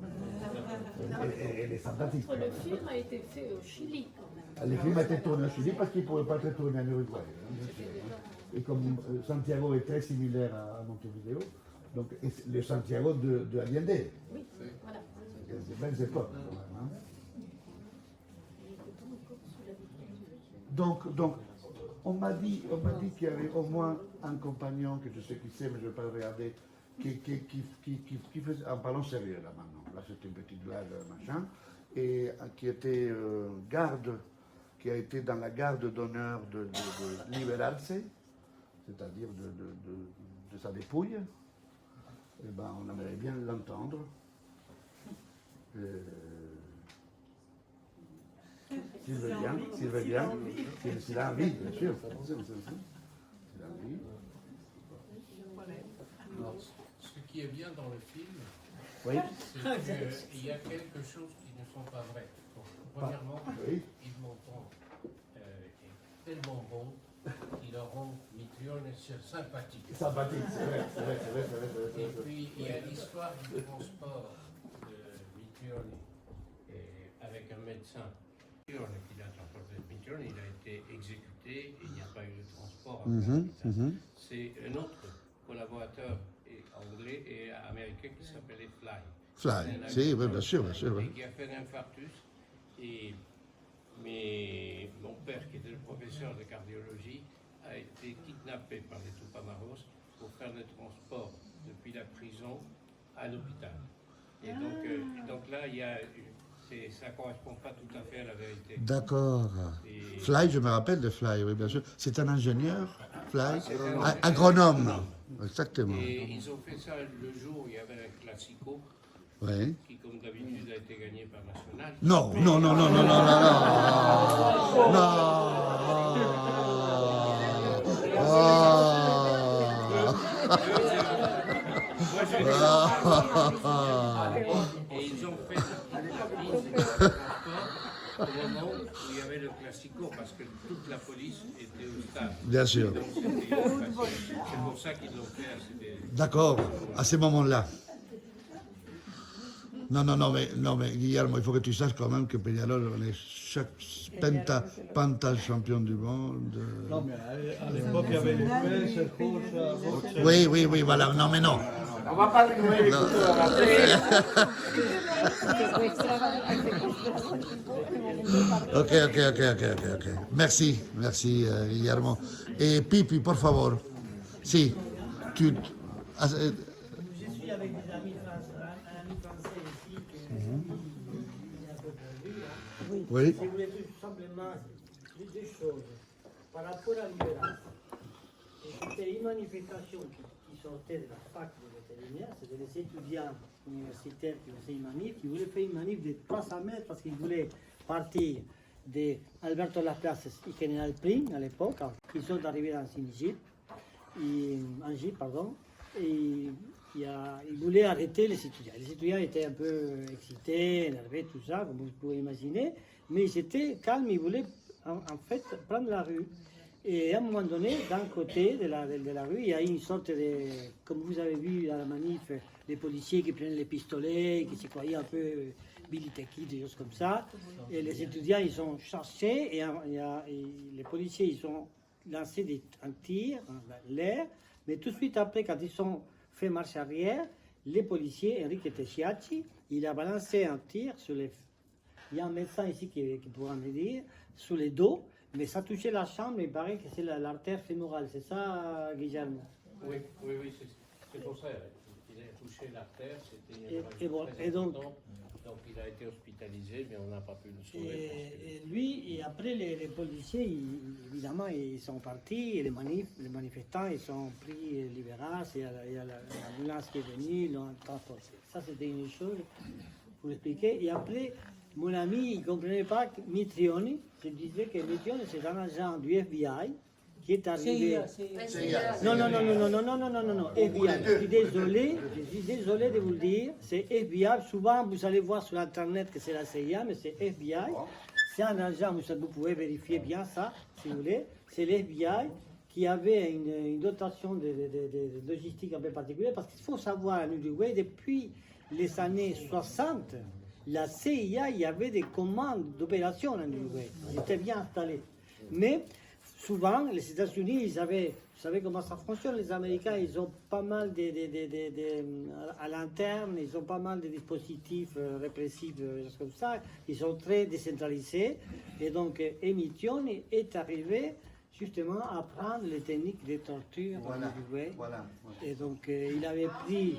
Elle est sympathique. Le film a été fait au Chili quand même. Le film a été tourné au Chili parce qu'il ne pouvait pas être tourné en Uruguay. Hein, et comme Santiago est très similaire à Montevideo, donc le Santiago de Allende. Oui, voilà. C'est des belles époques. Hein. Donc, on m'a dit qu'il y avait au moins un compagnon, que je sais qui c'est, mais je ne vais pas le regarder, qui faisait, en parlant sérieux là maintenant, là c'était une petite blague, machin, et qui était garde, qui a été dans la garde d'honneur de Liberarse, c'est-à-dire de sa dépouille. Eh ben, on aimerait bien l'entendre. S'il veut bien, s'il a envie, bien sûr. S'il a envie. Alors, ce qui est bien dans le film, Oui. c'est qu'il y a quelque chose qui ne sont pas vraies. Donc, premièrement, Oui. Yves Montand est tellement bon qu'il leur rend Mitrione sympathique. Sympathique, c'est vrai. Et puis, il y a l'histoire du transport de Mitrione avec un médecin. Qui l'a transporté. Mitrione, il a été exécuté et il n'y a pas eu de transport. C'est un autre collaborateur anglais et américain qui s'appelait Fly. Si, oui, bien sûr. Et qui a fait un infarctus. Mais mon père, qui était le professeur de cardiologie, a été kidnappé par les Tupamaros pour faire le transport depuis la prison à l'hôpital. Et donc là, ça ne correspond pas tout à fait à la vérité. D'accord. Fly, je me rappelle de Fly, oui, bien sûr. C'est un ingénieur Fly, agronome. Exactement. Et ils ont fait ça le jour où il y avait un classico, Oui. qui comme d'habitude a été gagné par National. Non, non, non, non, non, non, non, Et ils ont fait le transport au moment où il y avait le classico, parce que toute la police était au stade. Bien sûr. Donc, c'est pour ça qu'ils l'ont fait. D'accord, à ce moment-là. Non, mais Guillermo, il faut que tu saches quand même que Peñarol, on est chaque penta champion du monde. Non, mais à l'époque, il y avait les fesses, les courses. Oui, voilà, non, mais non. On va pas renouveler les couteaux Ok. Merci, Guillermo. Et Pipi, por favor. Si, tu... Je suis avec des amis français ici qui un peu perdu. Oui. Je voulais tout simplement dire deux choses. Par rapport à l'IRA, c'était une manifestation qui sortait de la fac de vétérinaire, c'était des étudiants universitaires qui faisaient une manif, qui voulaient faire une manif de 300 mètres parce qu'ils voulaient partir d'Alberto Las Plazas et General Prim à l'époque. Ils sont arrivés dans une jeep, en jeep, pardon. Et ils voulaient arrêter les étudiants. Les étudiants étaient un peu excités, énervés, tout ça, comme vous pouvez imaginer, mais ils étaient calmes, ils voulaient en fait prendre la rue. Et à un moment donné, d'un côté de la rue, il y a une sorte de, comme vous avez vu à la manif, les policiers qui prenaient les pistolets, qui se croyaient un peu Billy Tequille, des choses comme ça. Et les étudiants, ils ont cherché, et les policiers, ils ont lancé un tir en l'air. Mais tout de suite après, quand ils ont fait marche arrière, les policiers, Enrique Tessiacci, il a balancé un tir sur les... Il y a un médecin ici qui pourra me dire, sur les dos, mais ça touchait la chambre, il paraît que c'est l'artère fémorale. C'est ça, Guillermo? Oui, c'est pour ça. Il a touché l'artère, c'était et donc il a été hospitalisé, mais on n'a pas pu le sauver. Et lui, et après les policiers, évidemment, ils sont partis, et les manifestants, ils ont pris Libéras, et il y a l'ambulance qui est venue, ils l'ont transporté. Ça, c'était une chose pour expliquer. Et après, mon ami, il ne comprenait pas que Mitrioni, je disais que Mitrioni, c'est un agent du FBI qui est arrivé. Non, FBI. Je suis désolé de vous le dire. C'est FBI. Souvent, vous allez voir sur Internet que c'est la CIA, mais c'est FBI. C'est un agent, vous pouvez vérifier bien ça, si vous voulez. C'est l'FBI qui avait une dotation de logistique un peu particulière, parce qu'il faut savoir, en Uruguay, depuis les années 60, la CIA, il y avait des commandes d'opération en Uruguay. Ils étaient bien installés. Mais souvent, les États-Unis, vous savez comment ça fonctionne, les Américains, ils ont pas mal à l'interne, ils ont pas mal de dispositifs répressifs, comme ça, ils sont très décentralisés. Et donc, Emission est arrivé justement à apprendre les techniques de torture en Uruguay. Voilà. Et donc, il avait pris...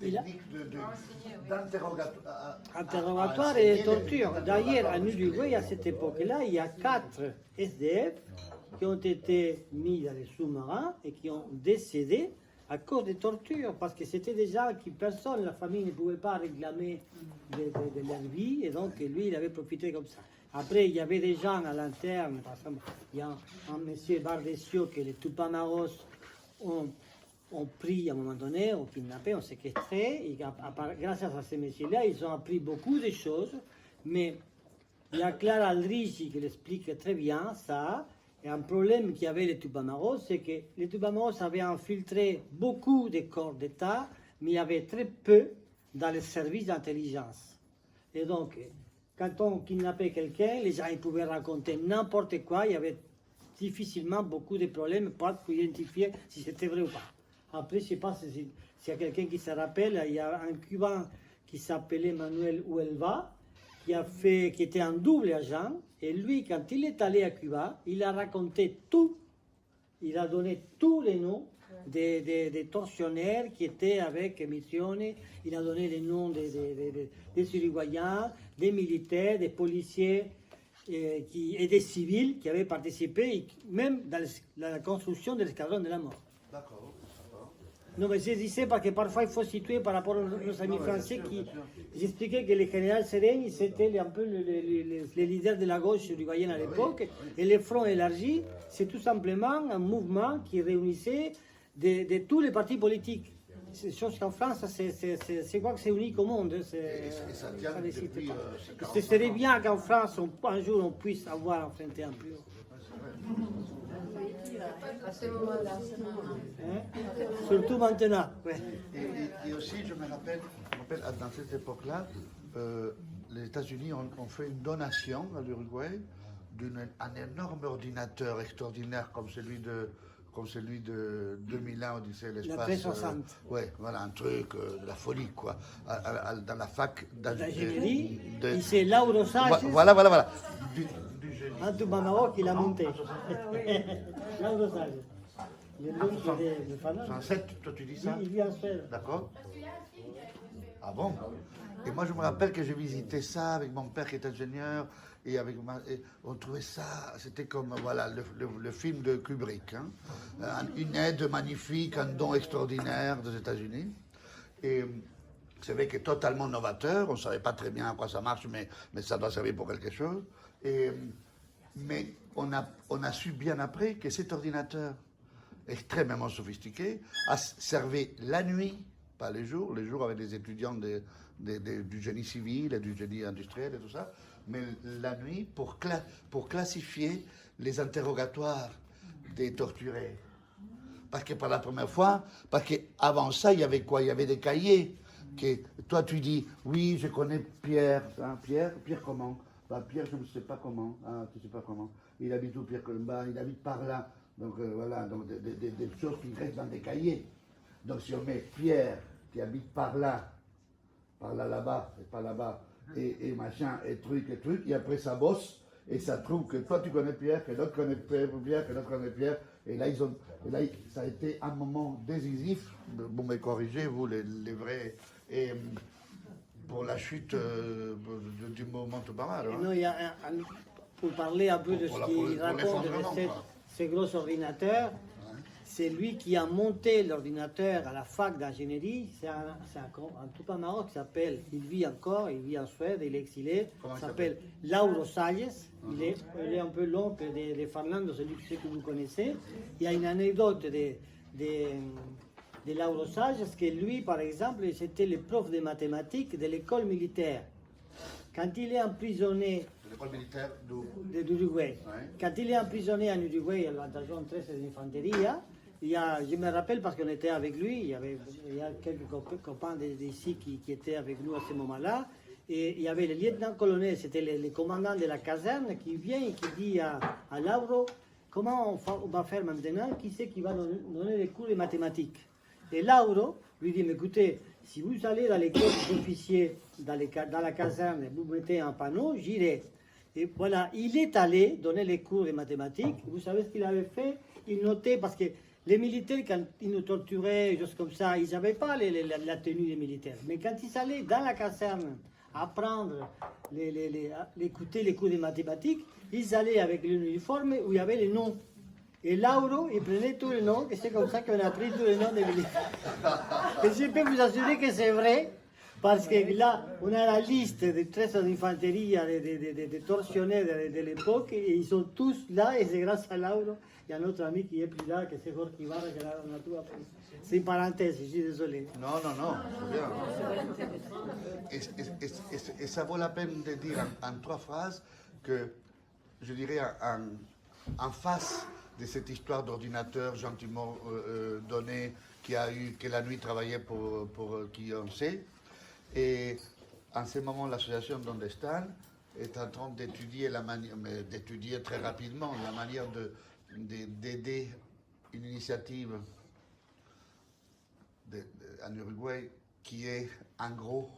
Les techniques d'interrogatoire et de torture. D'ailleurs, en Uruguay, à cette époque-là, il y a 4 SDF qui ont été mis dans les sous-marins et qui ont décédé à cause des tortures, parce que c'était des gens qui personne, la famille ne pouvait pas réclamer de leur vie, et donc lui, il avait profité comme ça. Après, il y avait des gens à l'interne, par exemple, il y a un monsieur Bardesio que les Tupamaros ont pris à un moment donné, ont kidnappé, ont séquestré, et grâce à ces messieurs-là, ils ont appris beaucoup de choses, mais il y a Clara Aldrich qui l'explique très bien, ça. Et un problème qu'il y avait les Tupamaros, c'est que les Tupamaros avaient infiltré beaucoup de corps d'État, mais il y avait très peu dans les services d'intelligence. Et donc, quand on kidnappait quelqu'un, les gens ils pouvaient raconter n'importe quoi, il y avait difficilement beaucoup de problèmes pour identifier si c'était vrai ou pas. Après, je ne sais pas s'il y a quelqu'un qui se rappelle, il y a un Cubain qui s'appelait Manuel Huelva, qui était un double agent, et lui, quand il est allé à Cuba, il a raconté tout, il a donné tous les noms des tortionnaires qui étaient avec Missione, il a donné les noms des Uruguayens, des militaires, des policiers et des civils qui avaient participé, même dans la construction de l'escadron de la mort. D'accord. Non, mais je disais parce que parfois il faut situer par rapport à nos amis français qui expliquaient que le général Sereni, c'était un peu les leaders de la gauche uruguayenne à l'époque, et le Front élargi, c'est tout simplement un mouvement qui réunissait de tous les partis politiques. C'est chose qu'en France, c'est quoi que c'est unique au monde. Ça tient depuis, Ce serait bien qu'en France, un jour, on puisse avoir un front amplio. Surtout maintenant. Ouais. Et aussi, je me rappelle, dans cette époque-là, les États-Unis ont fait une donation à l'Uruguay d'un énorme ordinateur extraordinaire comme celui de 2001 Odyssée de l'espace. La 360. Ouais, voilà, un truc de la folie, quoi. Dans la fac d'ingénierie. Et c'est Lauro Sánchez. Voilà. Anto Mamaro qui l'a monté. Lauro Sánchez. En 7, toi tu dis ça? Il vit en Suède. D'accord. Ah bon? Et moi je me rappelle que j'ai visité ça avec mon père qui est ingénieur et on trouvait ça, c'était comme voilà le film de Kubrick, hein? Une aide magnifique, un don extraordinaire des États-Unis. Et c'est vrai que totalement novateur, on ne savait pas très bien à quoi ça marche, mais ça doit servir pour quelque chose. Mais on a su bien après que cet ordinateur extrêmement sophistiqué servait la nuit, pas les jours avec des étudiants du génie civil et du génie industriel et tout ça, mais la nuit pour classifier les interrogatoires des torturés. Parce que pour la première fois, parce qu'avant ça, il y avait quoi? Il y avait des cahiers. Toi, tu dis, oui, je connais Pierre. Hein, Pierre comment? Pierre, je ne sais pas comment. Ah, tu ne sais pas comment. Il habite où, Pierre Colomba? Il habite par là. Donc voilà, donc des choses qui restent dans des cahiers. Donc si on met Pierre qui habite par là là-bas, et pas là-bas, et machin, et truc, et après ça bosse, et ça trouve que toi tu connais Pierre, que l'autre connaît Pierre, que l'autre connaît Pierre, et là, ça a été un moment décisif, vous me corrigez, vous les vrais, et pour la chute du mouvement Tupamaro. Hein. Non, il y a pour parler un peu de ce qu'il raconte de ces gros ordinateurs, c'est lui qui a monté l'ordinateur à la fac d'ingénierie. C'est un Tupamaro qui s'appelle, il vit en Suède, il est exilé. Il s'appelle Lauro Sánchez. Il est un peu l'oncle de Fernando, celui que vous connaissez. Il y a une anecdote de Lauro Sánchez que lui, par exemple, c'était le prof de mathématiques de l'école militaire. Quand il est emprisonné l'école militaire d'Uruguay. Ouais. Quand il est emprisonné en Uruguay, à la zone 13 d'infanterie, je me rappelle parce qu'on était avec lui, il y a quelques copains d'ici qui étaient avec nous à ce moment-là, et il y avait le lieutenant-colonel, c'était le commandant de la caserne, qui vient et qui dit à Lauro, comment on va faire maintenant, qui c'est qui va donner les cours de mathématiques? Et Lauro lui dit, mais écoutez, si vous allez dans l'école des officiers, dans la caserne, vous mettez un panneau, j'irai. Et voilà, il est allé donner les cours de mathématiques. Vous savez ce qu'il avait fait? Il notait, parce que les militaires, quand ils nous torturaient, choses comme ça, ils n'avaient pas la tenue des militaires. Mais quand ils allaient dans la caserne apprendre, écouter les cours de mathématiques, ils allaient avec l'uniforme où il y avait les noms. Et Lauro, il prenait tous les noms, et c'est comme ça qu'on a pris tous les noms des militaires. Et je peux vous assurer que c'est vrai. Parce que là, on a la liste des 13 d'infanterie, des tortionnaires de l'époque, et ils sont tous là, et c'est grâce à Lauro. Il y a notre ami qui est plus là, que c'est Jorge Ibarra, que là, on a tout appris. C'est une parenthèse, je suis désolé. Non, c'est bien. Et ça vaut la peine de dire en 3 phrases que, je dirais, en face de cette histoire d'ordinateur gentiment donné, que la nuit travaillait pour qui on sait. Et en ce moment, l'association Donde Están est en train d'étudier d'étudier très rapidement la manière d'aider une initiative en Uruguay qui est en gros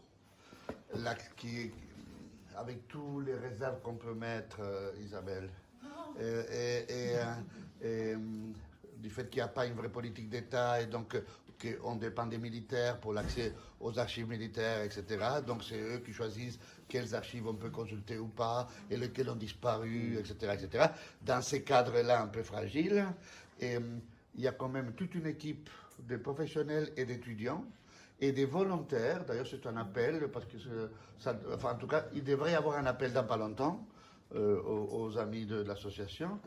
avec tous les réserves qu'on peut mettre, Isabelle, et du fait qu'il n'y a pas une vraie politique d'État et donc qu'on dépend des militaires pour l'accès aux archives militaires, etc. Donc c'est eux qui choisissent quelles archives on peut consulter ou pas, et lesquelles ont disparu, etc. etc. Dans ces cadres-là un peu fragiles, et il y a quand même toute une équipe de professionnels et d'étudiants, et des volontaires. D'ailleurs, c'est un appel, parce que en tout cas, il devrait y avoir un appel dans pas longtemps aux amis de l'association,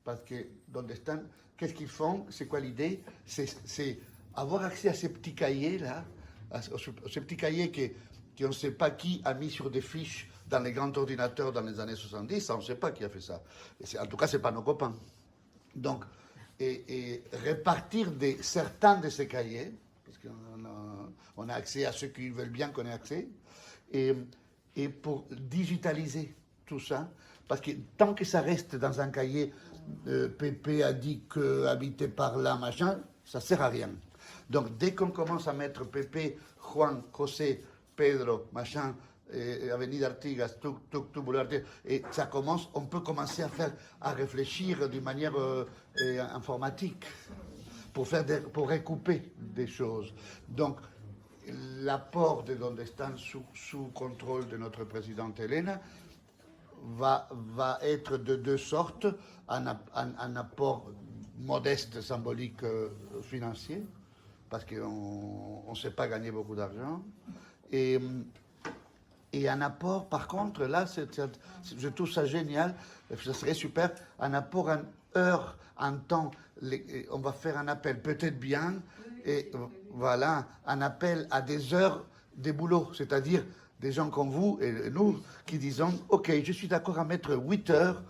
parce que dans les stands, qu'est-ce qu'ils font? C'est quoi l'idée? C'est avoir accès à ces petits cahiers-là, ces petits cahiers qu'on ne sait pas qui a mis sur des fiches dans les grands ordinateurs dans les années 70, ça, on ne sait pas qui a fait ça. En tout cas, ce n'est pas nos copains. Donc, et répartir certains de ces cahiers, parce qu'on a accès à ceux qui veulent bien qu'on ait accès, et pour digitaliser tout ça, parce que tant que ça reste dans un cahier, Pépé a dit que habité par là, machin, ça ne sert à rien. Donc dès qu'on commence à mettre Pépé, Juan, José, Pedro, machin, Avenida Artigas, et ça commence, on peut commencer à réfléchir d'une manière informatique pour recouper des choses. Donc l'apport de Dondestan sous contrôle de notre présidente Elena va être de deux sortes, un apport modeste, symbolique, financier, parce qu'on ne sait pas gagner beaucoup d'argent, et un apport, par contre, là, je trouve ça génial, ça serait super, un apport en heure, en temps, on va faire un appel, peut-être bien, et voilà, un appel à des heures de boulot, c'est-à-dire des gens comme vous et nous qui disons, ok, je suis d'accord à mettre 8 heures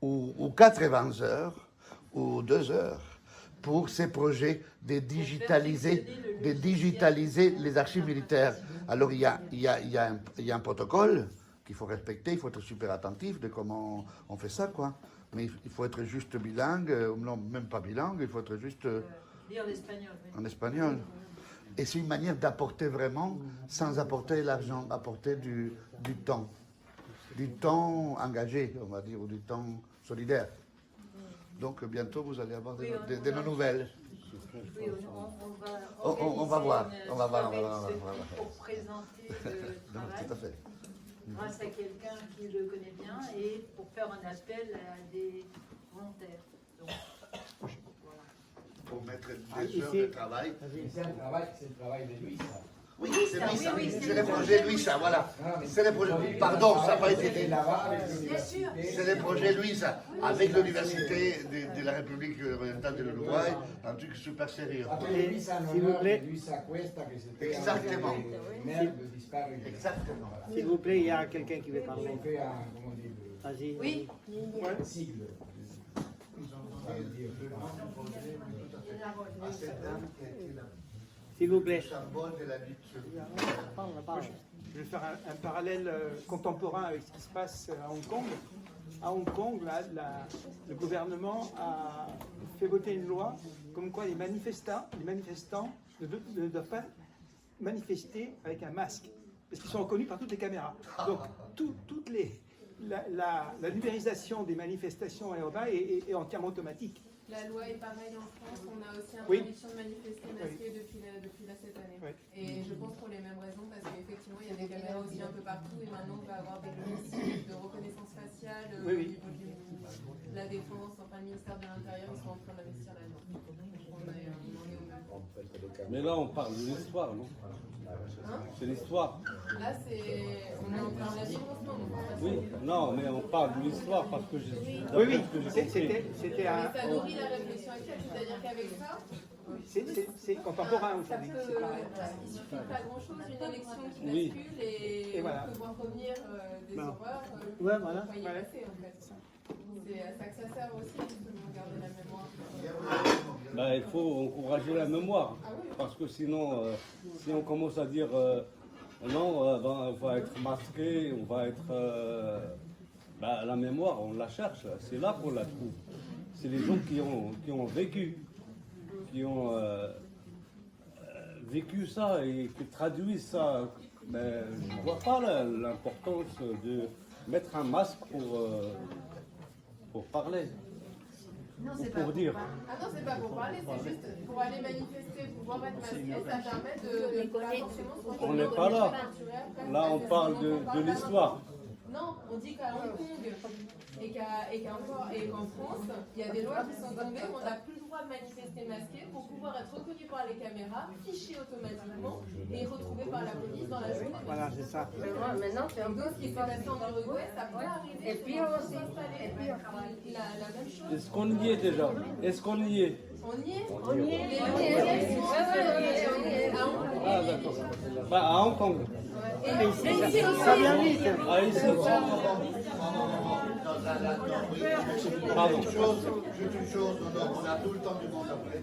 ou 80 heures ou 2 heures pour ces projets de digitaliser les archives militaires. Alors il y a un protocole qu'il faut respecter, il faut être super attentif de comment on fait ça, quoi. Mais il faut être juste bilingue, non, même pas bilingue, il faut être juste Dire l'espagnol. Oui. en espagnol. Et c'est une manière d'apporter vraiment, sans apporter l'argent, apporter du temps engagé, on va dire, ou du temps solidaire. Donc bientôt vous allez avoir de nos nouvelles. Oui, On va voir. Pour présenter le travail. Tout à fait. Grâce à quelqu'un qui le connaît bien et pour faire un appel à des volontaires. Donc, voilà. Pour mettre des heures de travail. C'est le travail de lui, ça. Oui, c'est Luisa. C'est le projet Luisa, voilà. C'est le projet. Pardon, ça n'a pas été dit. C'est le projet Luisa, avec l'Université de la République orientale de l'Uruguay, un truc super sérieux. S'il vous plaît. Exactement. Exactement. S'il vous plaît, il y a quelqu'un qui veut parler. Vas-y. Oui. S'il vous plaît. Je vais faire un parallèle contemporain avec ce qui se passe à Hong Kong. À Hong Kong, le gouvernement a fait voter une loi comme quoi les manifestants ne doivent pas manifester avec un masque, parce qu'ils sont reconnus par toutes les caméras. Donc, la numérisation des manifestations là-bas est entièrement automatique. La loi est pareille en France, on a aussi interdiction de manifester masqué depuis cette année. Oui. Et je pense pour les mêmes raisons, parce qu'effectivement il y a des caméras aussi un peu partout, et maintenant on va avoir des logiciels de reconnaissance faciale au niveau de la défense, enfin le ministère de l'Intérieur, ils sont en train d'investir là-dedans. On en est au même point. Mais là on parle de l'histoire, non? C'est l'histoire. Là on est en plein la vie en ce moment. Oui, non, mais on parle de l'histoire parce que j'ai... Oui, c'était un... Mais ça nourrit la réflexion actuelle, c'est-à-dire qu'avec ça... C'est contemporain aujourd'hui. Il ne suffit pas grand-chose, une élection qui bascule et voilà. on peut voir revenir des horreurs. Ouais, voilà. On y est passé en fait. C'est à ça que ça sert aussi, justement, garder la mémoire. Il faut encourager la mémoire, parce que sinon, si on commence à dire non, on va être masqué, on va être... la mémoire, on la cherche, c'est là qu'on la trouve. C'est les gens qui ont vécu, qui ont vécu ça et qui traduisent ça. Mais je ne vois pas l'importance de mettre un masque pour parler. Non, c'est pas pour dire. Ah non, c'est pas pour parler, c'est juste pour aller manifester, pouvoir être masqué, ça permet de pas forcément se retrouver On n'est pas là. Là, on parle de l'histoire. Non, on dit qu'à Hong Kong et qu'en France, il y a des lois qui sont tombées où on n'a plus le droit de manifester masqué pour pouvoir être reconnu par les caméras, fiché automatiquement et retrouvé par la police dans la journée. Voilà, c'est ça. Maintenant, c'est un peu ce qui s'est passé en Uruguay, ça peut arriver. Et puis s'installer la même chose. Est-ce qu'on y est déjà? Est-ce qu'on y est? On y est. On y est. Ah d'accord. Bah, à Hong Kong. Mais ça vient vite. Ah, ici. Pardon. Juste une chose, on a tout le temps du monde après.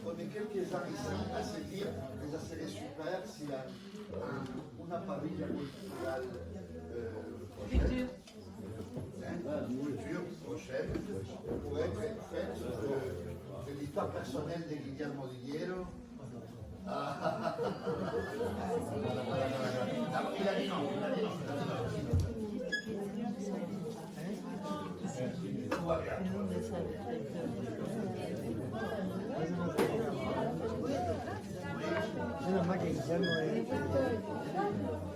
On est quelques-uns ici à se dire que ça serait super s'il y a une parrilla culturelle prochaine pourrait être faite de l'histoire personnelle de Guillermo Dillero. Il a dit non, Tout va bien. Menos mal que Guillermo es